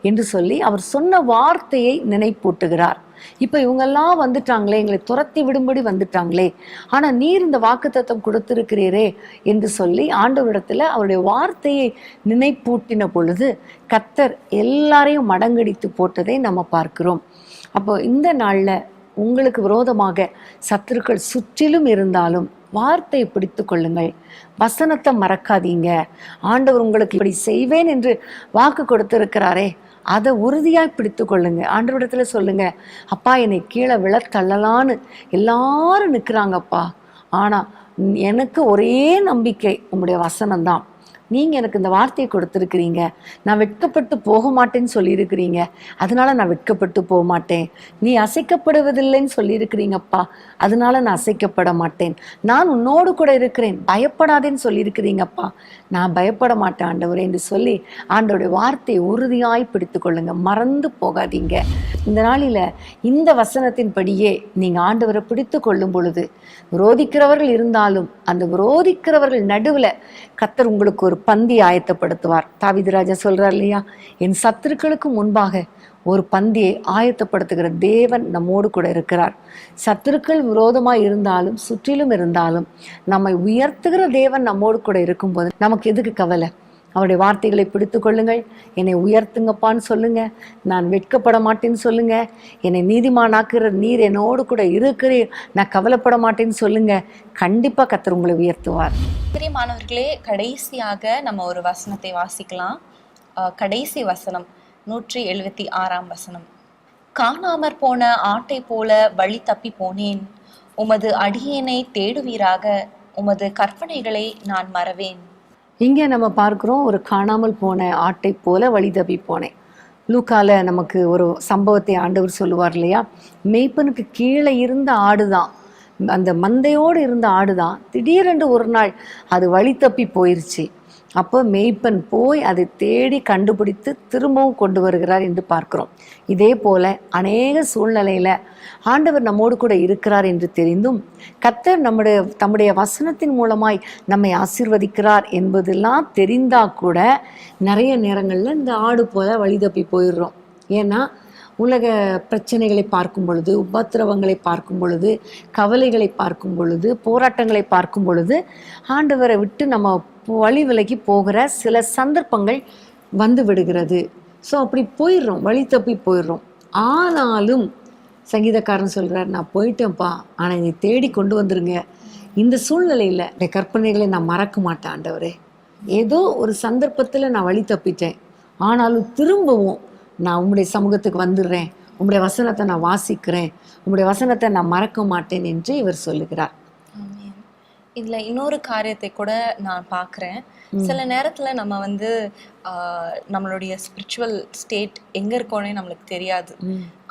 என்று சொல்லி அவர் சொன்ன வார்த்தையை நினைப்பூட்டுகிறார். இப்போ இவங்கெல்லாம் வந்துட்டாங்களே, எங்களை துரத்தி விடும்படி வந்துட்டாங்களே, ஆனால் நீர் இந்த வாக்குத்தத்தம் கொடுத்திருக்கிறீரே என்று சொல்லி ஆண்டவரிடத்தில் அவருடைய வார்த்தையை நினைப்பூட்டின பொழுது கர்த்தர் எல்லாரையும் மடங்கடித்து போட்டதை நம்ம பார்க்கிறோம். அப்போ இந்த நாளில் உங்களுக்கு விரோதமாக சத்துருக்கள் சுற்றிலும் இருந்தாலும் வார்த்தையை பிடித்து கொள்ளுங்கள், வசனத்தை மறக்காதீங்க. ஆண்டவர் உங்களுக்கு இப்படி செய்வேன் என்று வாக்கு கொடுத்திருக்கிறாரே, அதை உறுதியாக பிடித்து கொள்ளுங்க. ஆண்டவரிடத்துல சொல்லுங்க, அப்பா என்னை கீழே விழத்தள்ளலான்னு எல்லாரும் நிற்கிறாங்கப்பா, ஆனால் எனக்கு ஒரே நம்பிக்கை உம்முடைய வசனம்தான். நீங்கள் எனக்கு இந்த வார்த்தையை கொடுத்துருக்கிறீங்க, நான் வெட்கப்பட்டு போக மாட்டேன்னு சொல்லியிருக்கிறீங்க, அதனால நான் வெட்கப்பட்டு போக மாட்டேன். நீ அசைக்கப்படுவதில்லைன்னு சொல்லியிருக்கிறீங்கப்பா, அதனால நான் அசைக்கப்பட மாட்டேன். நான் உன்னோடு கூட இருக்கிறேன், பயப்படாதேன்னு சொல்லியிருக்கிறீங்கப்பா, நான் பயப்பட மாட்டேன் ஆண்டவரே என்று சொல்லி ஆண்டவருடைய வார்த்தையை உறுதியாய் பிடித்து கொள்ளுங்க, மறந்து போகாதீங்க. இந்த நாளில் இந்த வசனத்தின்படியே நீங்கள் ஆண்டவரை பிடித்து கொள்ளும் பொழுது, விரோதிக்கிறவர்கள் இருந்தாலும் அந்த விரோதிக்கிறவர்கள் நடுவில் கர்த்தர் உங்களுக்கு ஒரு பந்தி ஆயத்தப்படுத்துவார். தாவீது ராஜா சொல்றார் இல்லையா, என் சத்துருக்களுக்கு முன்பாக ஒரு பந்தியை ஆயத்தப்படுத்துகிற தேவன் நம்மோடு கூட இருக்கிறார். சத்துருக்கள் விரோதமாக இருந்தாலும் சுற்றிலும் இருந்தாலும் நம்மை உயர்த்துகிற தேவன் நம்மோடு கூட இருக்கும்போது நமக்கு எதுக்கு கவலை? அவருடைய வார்த்தைகளை பிடித்து கொள்ளுங்கள். என்னை உயர்த்துங்கப்பான்னு சொல்லுங்க, நான் வெட்கப்பட மாட்டேன்னு சொல்லுங்க, என்னை நீதிமானாக்குற நீர் என்னோடு கூட இருக்கிறீர், நான் கவலைப்பட மாட்டேன்னு சொல்லுங்க. கண்டிப்பாக கர்த்தர் உங்களை உயர்த்துவார். பிரியமானவர்களே, கடைசியாக நம்ம ஒரு வசனத்தை வாசிக்கலாம். கடைசி வசனம் 176ஆம் வசனம். காணாமற் போன ஆட்டை போல வழி தப்பி போனேன், உமது அடியேனை தேடுவீராக, உமது கற்பனைகளை நான் மறவேன். இங்கே நம்ம பார்க்குறோம், ஒரு காணாமல் போன ஆட்டை போல வழி தப்பி போனேன். லூக்கால நமக்கு ஒரு சம்பவத்தை ஆண்டவர் சொல்லுவார் இல்லையா, மேய்ப்பனுக்கு கீழே இருந்த ஆடு தான், அந்த மந்தையோடு இருந்த ஆடு தான், திடீரென்று ஒரு நாள் அது வழி தப்பி போயிருச்சு. அப்போ மேய்ப்பன் போய் அதை தேடி கண்டுபிடித்து திரும்பவும் கொண்டு வருகிறார் என்று பார்க்கிறோம். இதே போல அநேக சூழ்நிலையில் ஆண்டவர் நம்மோடு கூட இருக்கிறார் என்று தெரிந்தும் கர்த்தர் தம்முடைய வசனத்தின் மூலமாய் நம்மை ஆசீர்வதிக்கிறார் என்பதெல்லாம் தெரிந்தா கூட நிறைய நேரங்களில் இந்த ஆடு போல வழி தப்பி போயிடுறோம். ஏன்னா உலக பிரச்சனைகளை பார்க்கும் பொழுது, உபத்திரவங்களை பார்க்கும் பொழுது, கவலைகளை பார்க்கும் பொழுது, போராட்டங்களை பார்க்கும் பொழுது ஆண்டவரை விட்டு நம்ம வழி விலகி போகிற சில சந்தர்ப்பங்கள் வந்து விடுகிறது. ஸோ அப்படி போயிடுறோம், வழி தப்பி போயிடுறோம். ஆனாலும் சங்கீதக்காரன் சொல்கிறார், நான் போயிட்டேன்ப்பா, ஆனால் என்னை தேடி கொண்டு வந்துருங்க. இந்த சூழ்நிலையில் இந்த கற்பனைகளை நான் மறக்க மாட்டேன் ஆண்டவரே. ஏதோ ஒரு சந்தர்ப்பத்தில் நான் வழி தப்பிட்டேன், ஆனாலும் திரும்பவும் நான் உம்முடைய சமூகத்துக்கு வந்துடுறேன், உம்முடைய வசனத்தை நான் வாசிக்கிறேன், உம்முடைய வசனத்தை நான் மறக்க மாட்டேன் என்று இவர் சொல்லுகிறார். இதுல இன்னொரு காரியத்தை கூட நான் பார்க்குறேன். சில நேரத்துல நம்ம வந்து நம்மளுடைய ஸ்பிரிச்சுவல் ஸ்டேட் எங்க இருக்கோன்னே நம்மளுக்கு தெரியாது.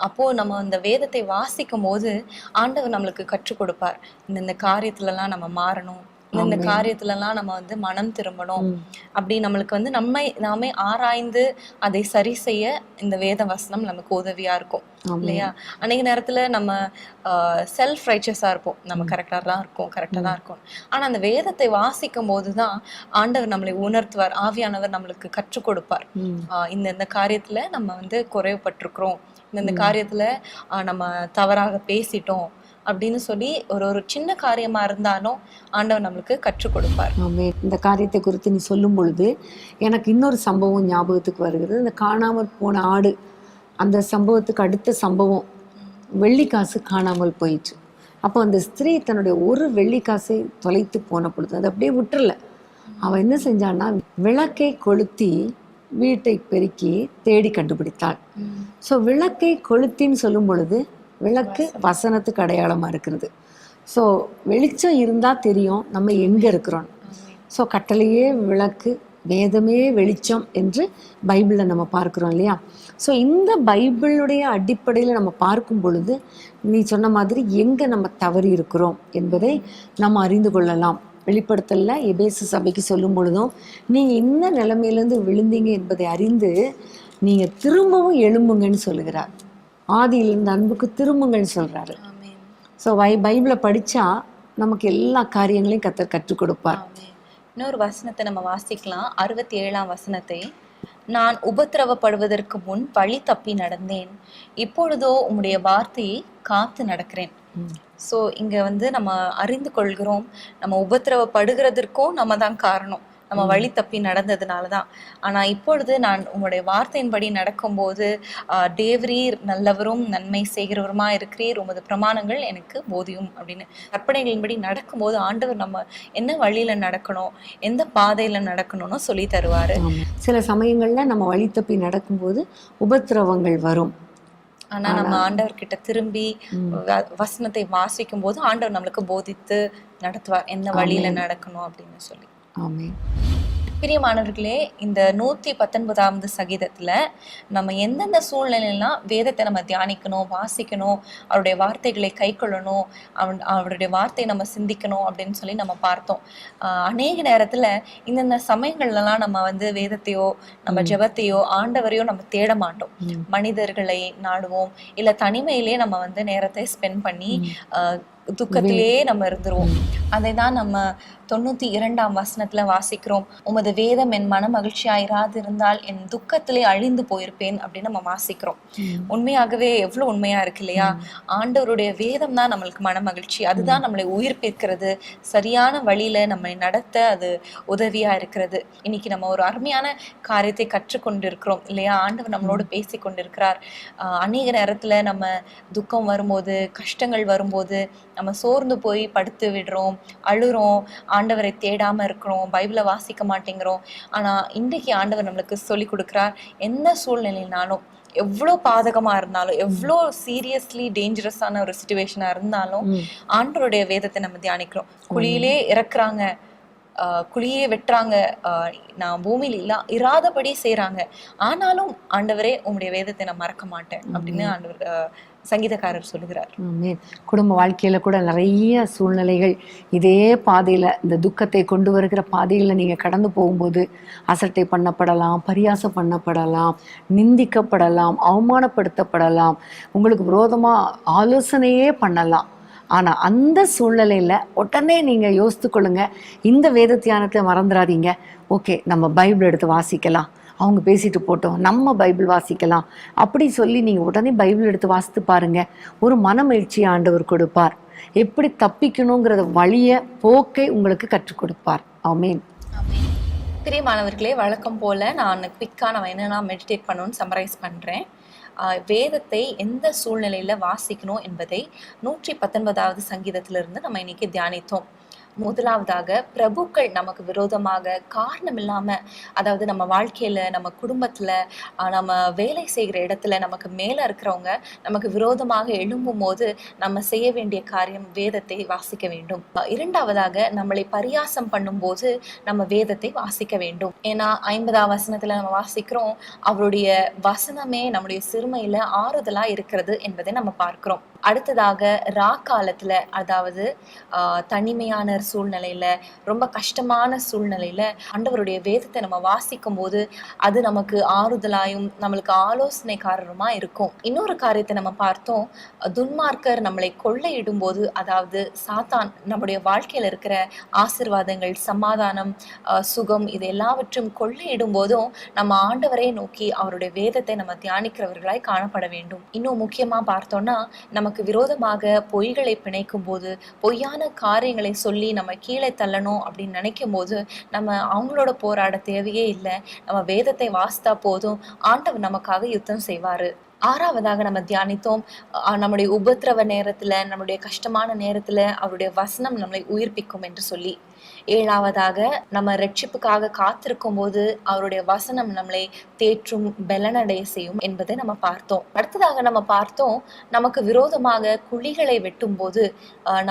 அப்போ நம்ம அந்த வேதத்தை வாசிக்கும் போது ஆண்டவர் நம்மளுக்கு கற்றுக் கொடுப்பார், இந்த காரியத்துலலாம் நம்ம மாறணும், இந்த காரியத்துலலாம் நம்ம வந்து மனம் திரும்பணும். அப்படி நம்மளுக்கு வந்து நாமே ஆராய்ந்து அதை சரி செய்ய இந்த வேத வசனம் நமக்கு உதவியா இருக்கும் இல்லையா? அன்னைக்கு நேரத்துல நம்ம செல்ஃப் ரைச்சஸா இருப்போம், நம்ம கரெக்டா தான் இருக்கும். ஆனா அந்த வேதத்தை வாசிக்கும் போதுதான் ஆண்டவர் நம்மளை உணர்த்துவார், ஆவியானவர் நம்மளுக்கு கற்றுக் கொடுப்பார். இந்த காரியத்துல நம்ம வந்து குறைவுபட்டிருக்கிறோம், இந்த காரியத்துல நம்ம தவறாக பேசிட்டோம் அப்படின்னு சொல்லி ஒரு சின்ன காரியமா இருந்தாலும் ஆண்டவர் நம்மளுக்கு கற்றுக் கொடுப்பார். இந்த காரியத்தை குறித்து நீ சொல்லும் பொழுது எனக்கு இன்னொரு சம்பவம் ஞாபகத்துக்கு வருகிறது. இந்த காணாமல் போன ஆடு, அந்த சம்பவத்துக்கு அடுத்த சம்பவம், வெள்ளிக்காசு காணாமல் போயிடுச்சு. அப்போ அந்த ஸ்திரீ தன்னுடைய ஒரு வெள்ளிக்காசை தொலைத்து போன பொழுது அதை அப்படியே விட்டுறல. அவன் என்ன செஞ்சான்னா, விளக்கை கொளுத்தி வீட்டை பெருக்கி தேடி கண்டுபிடித்தாள். ஸோ விளக்கை கொளுத்தின்னு சொல்லும் பொழுது விளக்கு வசனத்துக்கு அடையாளமாக இருக்கிறது. ஸோ வெளிச்சம் இருந்தால் தெரியும் நம்ம எங்கே இருக்கிறோம். ஸோ கட்டளையே விளக்கு, வேதமே வெளிச்சம் என்று பைபிளில் நம்ம பார்க்குறோம் இல்லையா? ஸோ இந்த பைபிளுடைய அடிப்படையில் நம்ம பார்க்கும் பொழுது நீ சொன்ன மாதிரி எங்கே நம்ம தவறி இருக்கிறோம் என்பதை நம்ம அறிந்து கொள்ளலாம். வெளிப்படுத்தலில் எபேசு சபைக்கு சொல்லும் பொழுதும் நீங்கள் இந்த நிலைமையிலேருந்து விழுந்தீங்க என்பதை அறிந்து நீங்கள் திரும்பவும் எழும்புங்கன்னு சொல்லுகிறார். ஆதியில் இருந்த அன்புக்கு திரும்புங்கன்னு சொல்கிறாரு. ஸோ பைபிளை படித்தா நமக்கு எல்லா காரியங்களையும் கர்த்தர் கற்றுக் கொடுப்பார். இன்னொரு வசனத்தை நம்ம வாசிக்கலாம், 67ஆம் வசனத்தை. நான் உபத்திரவப்படுவதற்கு முன் வழி தப்பி நடந்தேன், இப்பொழுதோ உம்முடைய வார்த்தையை காத்து நடக்கிறேன். ஸோ இங்க வந்து நம்ம அறிந்து கொள்கிறோம், நம்ம உபத்திரவப்படுகிறதற்கும் நம்ம தான் காரணம், நம்ம வழி தப்பி நடந்ததுனால தான். ஆனால் இப்பொழுது நான் உங்களுடைய வார்த்தையின்படி நடக்கும்போது தேவரீர் நல்லவரும் நன்மை செய்கிறவருமா இருக்கிறீர், உமது பிரமாணங்கள் எனக்கு போதியும் அப்படின்னு கற்பனைகளின்படி நடக்கும்போது ஆண்டவர் நம்ம என்ன வழியில நடக்கணும், எந்த பாதையில நடக்கணும்னு சொல்லி தருவாரு. சில சமயங்கள்ல நம்ம வழி தப்பி நடக்கும்போது உபத்திரவங்கள் வரும். ஆனா நம்ம ஆண்டவர்கிட்ட திரும்பி வசனத்தை வாசிக்கும் போது ஆண்டவர் நம்மளுக்கு போதித்து நடத்துவார், என்ன வழியில நடக்கணும் அப்படின்னு சொல்லி. ஆமென். பிரியமானவர்களே, இந்த 119வது சங்கீதத்துல நம்ம எந்தெந்த சூழ்நிலையெல்லாம் வேதத்தை நம்ம தியானிக்கணும், வாசிக்கணும், அவருடைய வார்த்தைகளை கைக்கொள்ளணும், அவருடைய வார்த்தையை நம்ம சிந்திக்கணும் அப்படின்னு சொல்லி நம்ம பார்த்தோம். அநேக நேரத்துல இந்தந்த சமயங்கள்லாம் நம்ம வந்து வேதத்தையோ நம்ம ஜெபத்தையோ ஆண்டவரையோ நம்ம தேட மாட்டோம். மனிதர்களை நாடுவோம், இல்ல தனிமையிலேயே நம்ம வந்து நேரத்தை ஸ்பெண்ட் பண்ணி துக்கத்திலேயே நம்ம இருந்துருவோம். அதை தான் நம்ம 92ஆம் வசனத்துல வாசிக்கிறோம். உமது வேதம் என் மன மகிழ்ச்சியா இராதிருந்தால் என் துக்கத்திலே அழிந்து போயிருப்பேன் அப்படின்னு நம்ம வாசிக்கிறோம். உண்மையாகவே எவ்வளவு உண்மையா இருக்கு இல்லையா? ஆண்டவருடைய வேதம் தான் நம்மளுக்கு மன மகிழ்ச்சி. அதுதான் நம்மளை உயிர்ப்பிக்கிறது, சரியான வழியில நம்மை நடத்த அது உதவியா இருக்கிறது. இன்னைக்கு நம்ம ஒரு அருமையான காரியத்தை கற்றுக்கொண்டிருக்கிறோம் இல்லையா? ஆண்டவர் நம்மளோடு பேசி கொண்டிருக்கிறார். அநேக நேரத்துல நம்ம துக்கம் வரும்போது, கஷ்டங்கள் வரும்போது நம்ம சோர்ந்து போய் படுத்து விடுறோம், அழுறோம், ஆண்டவரை தேடாம இருக்கிறோம், பைபிளை வாசிக்க மாட்டேங்கிறோம். ஆனா இன்றைக்கு ஆண்டவர் நம்மளுக்கு சொல்லி கொடுக்கிறார், எந்த சூழ்நிலைனாலும், எவ்வளோ பாதகமா இருந்தாலும், எவ்வளோ சீரியஸ்லி டேஞ்சரஸான ஒரு சிச்சுவேஷனா இருந்தாலும் ஆண்டவருடைய வேதத்தை நம்ம தியானிக்கிறோம். குழியிலே இறக்குறாங்க, குழியே வெட்டுறாங்க, நான் பூமியில இராதபடி செய்யறாங்க, ஆனாலும் ஆண்டவரே உங்களுடைய வேதத்தை நான் மறக்க மாட்டேன் அப்படின்னு ஆண்டவர் சங்கீதக்காரர் சொல்லுகிறார். குடும்ப வாழ்க்கையில கூட நிறைய சூழ்நிலைகள் இதே பாதையில, இந்த துக்கத்தை கொண்டு வருகிற பாதையில நீங்க கடந்து போகும்போது அசட்டை பண்ணப்படலாம், பரியாசம் பண்ணப்படலாம், நிந்திக்கப்படலாம், அவமானப்படுத்தப்படலாம், உங்களுக்கு விரோதமா ஆலோசனையே பண்ணலாம். ஆனா அந்த சூழ்நிலையில உடனே நீங்க யோசித்து கொள்ளுங்க, இந்த வேத தியானத்தை மறந்துடாதீங்க. ஓகே, நம்ம பைபிள் எடுத்து வாசிக்கலாம், அவங்க பேசிட்டு போட்டோம், நம்ம பைபிள் வாசிக்கலாம் அப்படி சொல்லி நீங்க உடனே பைபிள் எடுத்து வாசித்து பாருங்க. ஒரு மனமகிழ்ச்சியை ஆண்டவர் கொடுப்பார். எப்படி தப்பிக்கணுங்கிறத வழிய போக்கை உங்களுக்கு கற்றுக் கொடுப்பார். ஆமென். பிரியமானவர்களே, வழக்கம் போல நான் குவிக்கா நம்ம என்னென்னா மெடிடேட் பண்ணணும்னு சம்மரைஸ் பண்றேன். வேதத்தை எந்த சூழ்நிலையில வாசிக்கணும் என்பதை 119வது சங்கீதத்திலிருந்து நம்ம இன்னைக்கு தியானித்தோம். முதலாவதாக, பிரபுக்கள் நமக்கு விரோதமாக காரணம் இல்லாம, அதாவது நம்ம வாழ்க்கையில, நம்ம குடும்பத்துல, நம்ம வேலை செய்கிற இடத்துல நமக்கு மேல இருக்கிறவங்க நமக்கு விரோதமாக எழும்பும் போது நம்ம செய்ய வேண்டிய காரியம் வேதத்தை வாசிக்க வேண்டும். இரண்டாவதாக, நம்மளை பரியாசம் பண்ணும் போது நம்ம வேதத்தை வாசிக்க வேண்டும். ஏன்னா 50ஆம் வசனத்துல நம்ம வாசிக்கிறோம், அவருடைய வசனமே நம்முடைய சிறுமையில ஆறுதலா இருக்கிறது என்பதை நம்ம பார்க்கிறோம். அடுத்ததாக, காலத்துல, அதாவது தனிமையான சூழ்நிலையில, ரொம்ப கஷ்டமான சூழ்நிலையில ஆண்டவருடைய வேதத்தை நம்ம வாசிக்கும் போது அது நமக்கு ஆறுதலாயும் நம்மளுக்கு ஆலோசனைக்காரருமா இருக்கும். இன்னொரு காரியத்தை நம்ம பார்த்தோம், துன்மார்க்கர் நம்மளை கொள்ளையிடும் போது, அதாவது சாத்தான் நம்முடைய வாழ்க்கையில இருக்கிற ஆசீர்வாதங்கள், சமாதானம், சுகம், இது எல்லாவற்றும் கொள்ளையிடும் போதும் நம்ம ஆண்டவரை நோக்கி அவருடைய வேதத்தை நம்ம தியானிக்கிறவர்களாய் காணப்பட வேண்டும். இன்னும் முக்கியமா பார்த்தோம்னா, நமக்கு விரோதமாக பொய்களை பிணைக்கும் போது, பொய்யான காரியங்களை சொல்லி நம்ம கீழே தள்ளணும் அப்படின்னு நினைக்கும் போது நம்ம அவங்களோட போராட தேவையே இல்லை. நம்ம வேதத்தை வாசித்தா போதும், ஆண்டவர் நமக்காக யுத்தம் செய்வாரு. ஆறாவதாக நம்ம தியானித்தோம், நம்முடைய உபத்திரவ நேரத்துல, நம்முடைய கஷ்டமான நேரத்துல அவருடைய வசனம் நம்மளை உயிர்ப்பிக்கும் என்று சொல்லி. ஏழாவதாக, நம்ம ரட்சிப்புக்காக காத்திருக்கும் போது அவருடைய வசனம் நம்மளை தேற்றும், பலனடைய செய்யும் என்பதை நம்ம பார்த்தோம். அடுத்ததாக நம்ம பார்த்தோம், நமக்கு விரோதமாக குழிகளை வெட்டும் போது,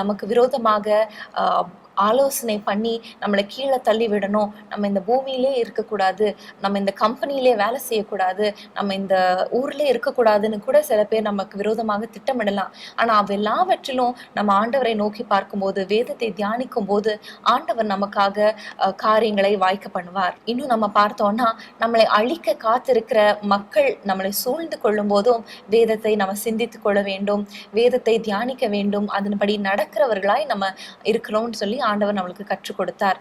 நமக்கு விரோதமாக ஆலோசனை பண்ணி நம்மளை கீழே தள்ளி விடணும், நம்ம இந்த பூமியிலே இருக்கக்கூடாது, நம்ம இந்த கம்பெனிலே வேலை செய்யக்கூடாது, நம்ம இந்த ஊர்ல இருக்கக்கூடாதுன்னு கூட சில பேர் நமக்கு விரோதமாக திட்டமிடலாம். ஆனா அவ்வெல்லாவற்றிலும் நம்ம ஆண்டவரை நோக்கி பார்க்கும்போது, வேதத்தை தியானிக்கும் போது ஆண்டவர் நமக்காக காரியங்களை வாய்க்க பண்ணுவார். இன்னும் நம்ம பார்த்தோம்னா, நம்மளை அழிக்க காத்திருக்கிற மக்கள் நம்மளை சூழ்ந்து கொள்ளும் போதும் வேதத்தை நம்ம சிந்தித்து கொள்ள வேண்டும், வேதத்தை தியானிக்க வேண்டும், அதன்படி நடக்கிறவர்களாய் நம்ம இருக்கிறோம்னு சொல்லி ஆண்டவர் நம்மளுக்கு கற்றுக் கொடுத்தார்.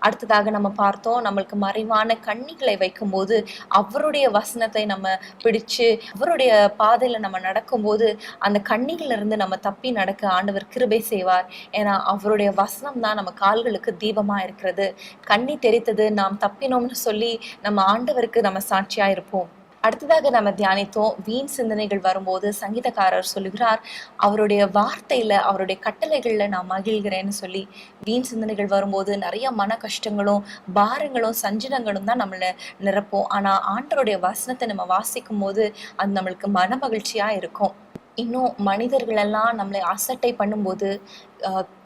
அடுத்ததாக நம்ம பார்த்தோம், நம்மளுக்கு மறைவான கண்ணிகளை வைக்கும் போது அவருடைய வசனத்தை நம்ம பிடிச்சு அவருடைய பாதையில நம்ம நடக்கும்போது அந்த கண்ணிகள்ல இருந்து நம்ம தப்பி நடக்க ஆண்டவர் கிருபை செய்வார். ஏன்னா அவருடைய வசனம் தான் நம்ம கால்களுக்கு தீபமா இருக்கிறது. கண்ணி தெரித்தது நாம் தப்பினோம்னு சொல்லி நம்ம ஆண்டவருக்கு நம்ம சாட்சியா இருப்போம். அடுத்ததாக நம்ம தியானித்தோம், வீண் சிந்தனைகள் வரும்போது சங்கீதக்காரர் சொல்லுகிறார், அவருடைய வார்த்தையில, அவருடைய கட்டளைகள்ல நான் மகிழ்கிறேன்னு சொல்லி. வீண் சிந்தனைகள் வரும்போது நிறைய மன கஷ்டங்களும் பாரங்களும் சஞ்சலங்களும் தான் நம்மளை நிரப்போம். ஆனா ஆண்டவருடைய வசனத்தை நம்ம வாசிக்கும் போது அது நம்மளுக்கு மன மகிழ்ச்சியா இருக்கும். இன்னும் மனிதர்கள் எல்லாம் நம்மளை அசட்டை பண்ணும்போது,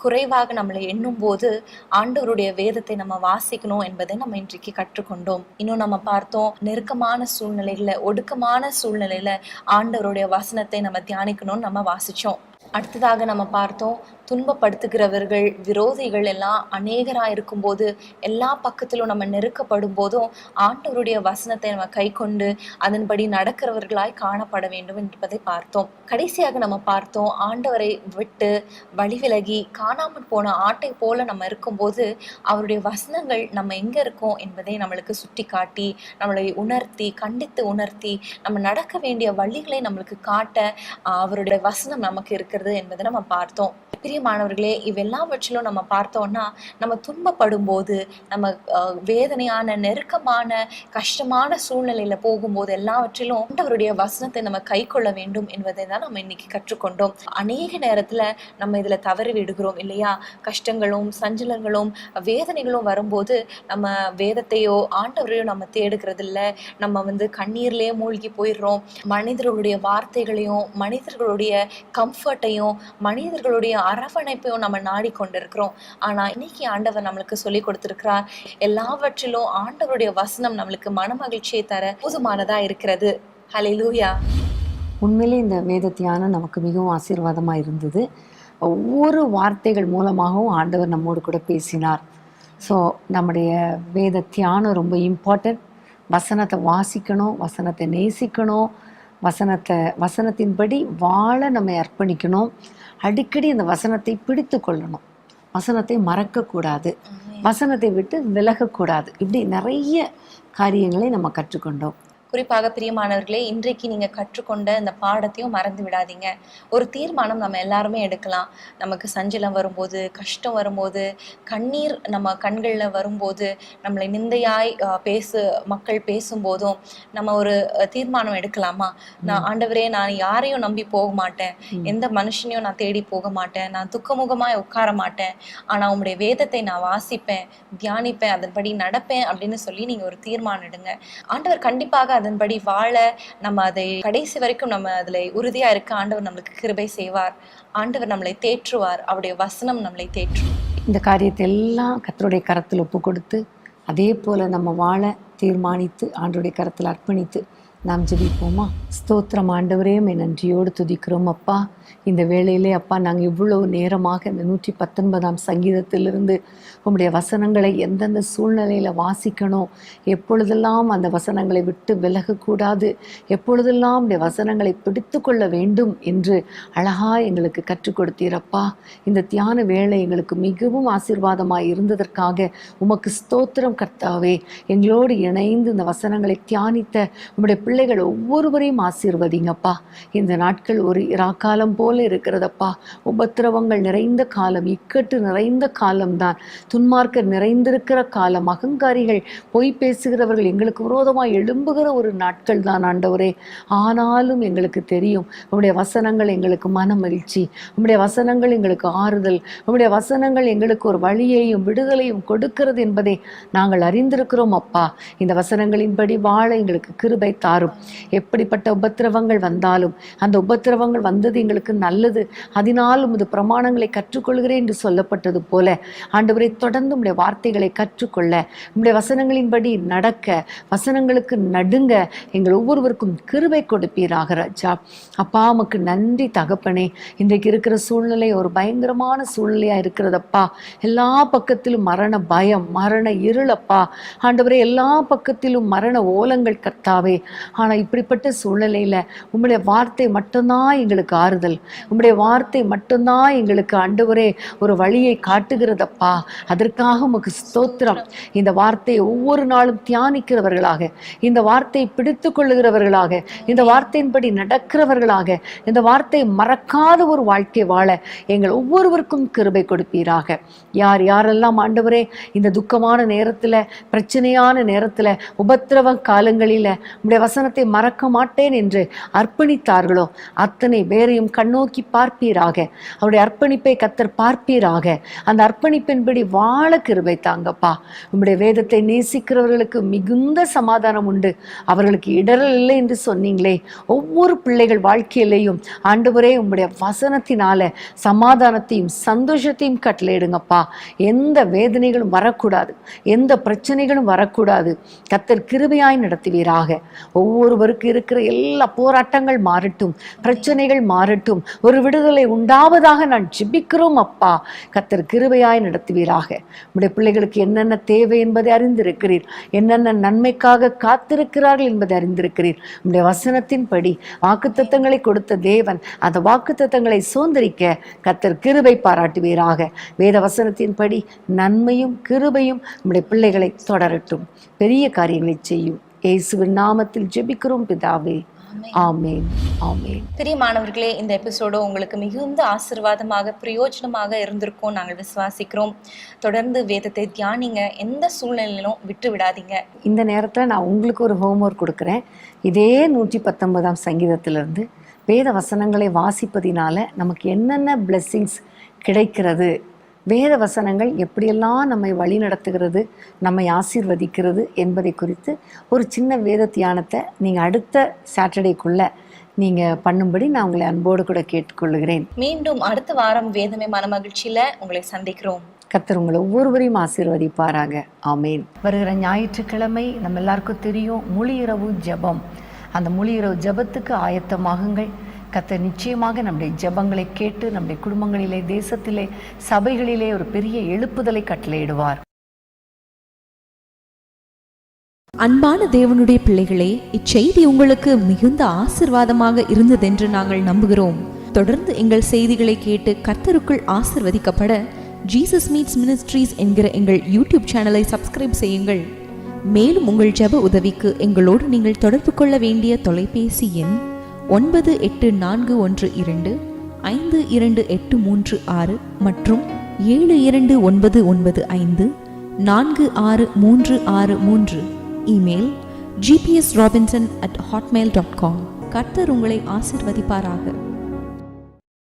குறைவாக நம்மளை எண்ணும் போது ஆண்டவருடைய வேதத்தை நம்ம வாசிக்கணும் என்பதை நம்ம இன்றைக்கு கற்றுக்கொண்டோம். இன்னும் நம்ம பார்த்தோம், நெருக்கமான சூழ்நிலையில, ஒடுக்கமான சூழ்நிலையில ஆண்டவருடைய வசனத்தை நம்ம தியானிக்கணும்னு நம்ம வாசிச்சோம். அடுத்ததாக நம்ம பார்த்தோம், துன்பப்படுத்துகிறவர்கள், விரோதிகள் எல்லாம் அநேகராக இருக்கும்போது, எல்லா பக்கத்திலும் நம்ம நெருக்கப்படும் போதும் ஆண்டவருடைய வசனத்தை நம்ம கை கொண்டு அதன்படி நடக்கிறவர்களாய் காணப்பட வேண்டும் என்பதை பார்த்தோம். கடைசியாக நம்ம பார்த்தோம், ஆண்டவரை விட்டு வழி விலகி காணாமல் போன ஆட்டை போல நம்ம இருக்கும்போது அவருடைய வசனங்கள் நம்ம எங்க இருக்கோம் என்பதை நம்மளுக்கு சுட்டி காட்டி, நம்மளை உணர்த்தி, கண்டித்து உணர்த்தி, நம்ம நடக்க வேண்டிய வழிகளை நம்மளுக்கு காட்ட அவருடைய வசனம் நமக்கு இருக்கிறது என்பதை நம்ம பார்த்தோம். பிரியமானவர்களே, இவெல்லாவற்றிலும் நம்ம பார்த்தோம்னா, நம்ம துன்பப்படும் போது, நம்ம வேதனையான, நெருக்கமான, கஷ்டமான சூழ்நிலையில போகும்போது எல்லாவற்றிலும் ஆண்டவருடைய வசனத்தை நம்ம கை கொள்ள வேண்டும் என்பதை தான் நம்ம இன்னைக்கு கற்றுக்கொண்டோம். அநேக நேரத்துல நம்ம இதுல தவறி விடுகிறோம் இல்லையா? கஷ்டங்களும் சஞ்சலங்களும் வேதனைகளும் வரும்போது நம்ம வேதத்தையோ ஆண்டவரையோ நம்ம தேடுகிறது இல்லை. நம்ம கண்ணீர்லயே மூழ்கி போயிடுறோம். மனிதர்களுடைய வார்த்தைகளையும், மனிதர்களுடைய கம்ஃபர்ட்டையும், மனிதர்களுடைய அரவணைப்பையும் நம்ம நாடிக்கொண்டிருக்கிறோம். ஆனா இன்னைக்கு ஆண்டவர் நம்மளுக்கு சொல்லி கொடுத்திருக்கிறார், எல்லாவற்றிலும் ஆண்டவருடைய வசனம் நம்மளுக்கு மனமகிழ்ச்சியை தர போதுமானதா இருக்கிறது. ஹல்லேலூயா. உண்மையிலே இந்த வேத தியானம் நமக்கு மிகவும் ஆசீர்வாதமாக இருந்தது. ஒவ்வொரு வார்த்தைகள் மூலமாகவும் ஆண்டவர் நம்மோடு கூட பேசினார். ஸோ நம்முடைய வேத தியானம் ரொம்ப இம்பார்ட்டன்ட். வசனத்தை வாசிக்கணும், வசனத்தை நேசிக்கணும், வசனத்தின்படி வாழ நம்மை அர்ப்பணிக்கணும். அடிக்கடி அந்த வசனத்தை பிடித்து கொள்ளணும், வசனத்தை மறக்கக்கூடாது, வசனத்தை விட்டு விலகக்கூடாது. இப்படி நிறைய காரியங்களை நம்ம கற்றுக்கொண்டோம். குறிப்பாக பிரியமானவர்களே, இன்றைக்கு நீங்க கற்றுக்கொண்ட இந்த பாடத்தையும் மறந்து விடாதீங்க. ஒரு தீர்மானம் நம்ம எல்லாருமே எடுக்கலாம். நமக்கு சஞ்சலம் வரும்போது, கஷ்டம் வரும்போது, கண்ணீர் நம்ம கண்களில் வரும்போது, நம்மளை நிந்தையாய் மக்கள் பேசும்போதும் நம்ம ஒரு தீர்மானம் எடுக்கலாமா? ஆண்டவரே, நான் யாரையும் நம்பி போக மாட்டேன், எந்த மனுஷனையும் நான் தேடி போக மாட்டேன், நான் துக்கமுகமாய் உட்கார மாட்டேன், ஆனா உங்களுடைய வேதத்தை நான் வாசிப்பேன், தியானிப்பேன், அதன்படி நடப்பேன் அப்படின்னு சொல்லி நீங்க ஒரு தீர்மானம் எடுங்க. ஆண்டவர் கண்டிப்பாக அதன்படி வாழ, நம்ம அதை கடைசி வரைக்கும் நம்ம அதுல உறுதியா இருக்க ஆண்டவர் நம்மளுக்கு கிருபை செய்வார். ஆண்டவர் நம்மளை தேற்றுவார். அவருடைய வசனம் நம்மளை தேற்றும். இந்த காரியத்தை எல்லாம் கர்த்தருடைய கரத்தில் ஒப்பு கொடுத்து, அதே போல நம்ம வாழ தீர்மானித்து ஆண்டவருடைய கரத்தில் அர்ப்பணித்து நாம் ஜெபிப்போமா? ஸ்தோத்திரம் ஆண்டவரே, நன்றியோடு துதிக்கிறோம் அப்பா. இந்த வேளையிலே அப்பா, நாங்கள் இவ்வளவு நேரமாக இந்த 119ஆம் சங்கீதத்திலிருந்து உம்முடைய வசனங்களை எந்தெந்த சூழ்நிலையில் வாசிக்கணும், எப்பொழுதெல்லாம் அந்த வசனங்களை விட்டு விலகக்கூடாது, எப்பொழுதெல்லாம் உடைய வசனங்களை பிடித்து கொள்ள வேண்டும் என்று அழகாக எங்களுக்கு கற்றுக் கொடுத்தீரப்பா. இந்த தியான வேளை எங்களுக்கு மிகவும் ஆசீர்வாதமாக இருந்ததற்காக உமக்கு ஸ்தோத்திரம் கர்த்தாவே. எங்களோடு இணைந்து இந்த வசனங்களை தியானித்த உம்முடைய பிள்ளைகள் ஒவ்வொருவரையும் ஆசீர்வதிங்கப்பா. இந்த நாட்கள் ஒரு இராக்காலம் போல இருக்கிறதப்பா. உபத்திரவங்கள் நிறைந்த காலம், இக்கட்டு நிறைந்த காலம்தான், துன்மார்க்கர் நிறைந்திருக்கிற காலம், அகங்காரிகள் பொய் பேசுகிறவர்கள் எங்களுக்கு விரோதமாக எழும்புகிற ஒரு நாட்கள் தான் ஆண்டவரே. ஆனாலும் எங்களுக்கு தெரியும், உம்முடைய வசனங்கள் எங்களுக்கு மன மகிழ்ச்சி, உம்முடைய வசனங்கள் எங்களுக்கு ஆறுதல், உம்முடைய வசனங்கள் எங்களுக்கு ஒரு வழியையும் விடுதலையும் கொடுக்கிறது என்பதை நாங்கள் அறிந்திருக்கிறோம் அப்பா. இந்த வசனங்களின்படி வாழ எங்களுக்கு கிருபை தாரும். எப்படிப்பட்ட உபத்திரவங்கள் வந்தாலும் அந்த உபத்திரவங்கள் வந்தது எங்களுக்கு நல்லது, அதனாலும் இது பிரமாணங்களை கற்றுக்கொள்கிறேன் என்று சொல்லப்பட்டது போல ஆண்டவரை தொடர்ந்து உம்முடைய வார்த்தைகளை கற்றுக்கொள்ள, உம்முடைய வசனங்களின்படி நடக்க, வசனங்களுக்கு நடுங்க எங்கள் ஒவ்வொருவருக்கும் கிருபை கொடுப்பீராக ராஜா. அப்பா, உமக்கு நன்றி தகப்பனே. இன்றைக்கு இருக்கிற சூழ்நிலை ஒரு பயங்கரமான சூழ்நிலையா இருக்கிறதப்பா. எல்லா பக்கத்திலும் மரண பயம், மரண இருளப்பா ஆண்டவரே. எல்லா பக்கத்திலும் மரண ஓலங்கள் கர்த்தாவே. ஆனா இப்படிப்பட்ட சூழ்நிலையில உம்முடைய வார்த்தை மட்டும்தான் எங்களுக்கு ஆறுதல், உம்முடைய வார்த்தை மட்டும்தான் எங்களுக்கு ஆண்டவரே ஒரு வழியை காட்டுகிறதப்பா. அதற்காக உமக்கு ஸ்தோத்திரம். இந்த வார்த்தையை ஒவ்வொரு நாளும் தியானிக்கிறவர்களாக, இந்த வார்த்தையை பிடித்து கொள்ளுகிறவர்களாக, இந்த வார்த்தையின்படி நடக்கிறவர்களாக, இந்த வார்த்தையை மறக்காத ஒரு வாழ்க்கை வாழ எங்கள் ஒவ்வொருவருக்கும் கிருபை கொடுப்பீராக. யார் யாரெல்லாம் ஆண்டவரே இந்த துக்கமான நேரத்துல, பிரச்சனையான நேரத்துல, உபத்திரவ காலங்களில உம்முடைய வசனத்தை மறக்க மாட்டேன் என்று அர்ப்பணித்தார்களோ அத்தனை பேரையும் கண்ணோக்கி பார்ப்பீராக. அவருடைய அர்ப்பணிப்பை கர்த்தர் பார்ப்பீராக. அந்த அர்ப்பணிப்பின்படி வாழ கிருபை தாங்கப்பா. உம்முடைய வேதத்தை நேசிக்கிறவர்களுக்கு மிகுந்த சமாதானம் உண்டு, அவர்களுக்கு இடரல் இல்லை என்று சொன்னீங்களே. ஒவ்வொரு பிள்ளைகள் வாழ்க்கையிலையும் ஆண்டவரே உம்முடைய வசனத்தினால சமாதானத்தையும் சந்தோஷத்தையும் கட்டளையிடுங்கப்பா. எந்த வேதனைகளும் வரக்கூடாது, எந்த பிரச்சனைகளும் வரக்கூடாது. கர்த்தர் கிருபையாய் நடத்துவீராக. ஒவ்வொருவருக்கு இருக்கிற எல்லா போராட்டங்கள் மாறட்டும், பிரச்சனைகள் மாறட்டும், ஒரு விடுதலை உண்டாவதாக நான் ஜெபிக்கிறோம் அப்பா. கர்த்தர் கிருபையாய் நடத்துவீராக. உம்முடைய பிள்ளைகளுக்கு என்னென்ன தேவை என்பதை அறிந்திருக்கிறீர், என்னென்ன நன்மைக்காக காத்திருக்கிறார்கள் என்பதை அறிந்திருக்கிறீர். உம்முடைய வசனத்தின்படி வாக்குத்தத்தங்களை கொடுத்த தேவன் அந்த வாக்குத்தத்தங்களை சுதந்திரிக்க கர்த்தர் கிருபை பாராட்டுவீராக. வேத வசனத்தின்படி நன்மையும் கிருபையும் உம்முடைய பிள்ளைகளை தொடரட்டும், பெரிய காரியங்களை செய்யும். இயேசுவின் நாமத்தில் ஜெபிக்கிறோம் பிதாவே, ஆமென், ஆமென். பிரியமானவர்களே, இந்த எபிசோடு உங்களுக்கு மிகுந்த ஆசீர்வாதமாக பிரயோஜனமாக இருந்திருக்கும் நாங்கள் விசுவாசிக்கிறோம். தொடர்ந்து வேதத்தை தியானிங்க, எந்த சூழ்நிலையிலும் விட்டு விடாதீங்க. இந்த நேரத்தில் நான் உங்களுக்கு ஒரு ஹோம்ஒர்க் கொடுக்குறேன். இதே 119ஆம் சங்கீதத்திலிருந்து வேத வசனங்களை வாசிப்பதினால நமக்கு என்னென்ன பிளெஸ்ஸிங்ஸ் கிடைக்கிறது, வேத வசனங்கள் எப்படியெல்லாம் நம்மை வழி நடத்துகிறது, நம்மை ஆசீர்வதிக்கிறது என்பதை குறித்து ஒரு சின்ன வேத தியானத்தை நீங்கள் அடுத்த சாட்டர்டேக்குள்ளே நீங்கள் பண்ணும்படி நான் உங்களை அன்போடு கூட கேட்டுக்கொள்கிறேன். மீண்டும் அடுத்த வாரம் வேதமே மனமகிழ்ச்சியில் உங்களை சந்திக்கிறோம். கர்த்தர் உங்களை ஒவ்வொருவரையும் ஆசீர்வதிப்பாராக. ஆமேன். வருகிற ஞாயிற்றுக்கிழமை நம்ம எல்லாருக்கும் தெரியும் முழு இரவு ஜெபம். அந்த முழு இரவு ஜெபத்துக்கு ஆயத்தமாகுங்கள். கர்த்தர் நிச்சயமாக நம்முடைய ஜெபங்களை கேட்டு நம்முடைய குடும்பங்களிலே, தேசத்திலே, சபைகளிலே ஒரு பெரிய எழுப்புதலை கட்டளையிடுவார். அன்பான தேவனுடைய பிள்ளைகளே, இச்செய்தி உங்களுக்கு மிகுந்த ஆசீர்வாதமாக இருந்ததென்று நாங்கள் நம்புகிறோம். தொடர்ந்து எங்கள் செய்திகளை கேட்டு கர்த்தருக்குள் ஆசீர்வதிக்கப்பட ஜீசஸ் மீட்ஸ் மினிஸ்ட்ரீஸ் என்கிற எங்கள் யூடியூப் சேனலை சப்ஸ்கிரைப் செய்யுங்கள். மேலும் உங்கள் ஜெப உதவிக்கு எங்களோடு நீங்கள் தொடர்பு கொள்ள வேண்டிய தொலைபேசி எண் 9842252836 மற்றும் 7299546363. Email gpsrobinson@hotmail.com. கர்த்தர் உங்களை ஆசீர்வதிப்பாராக.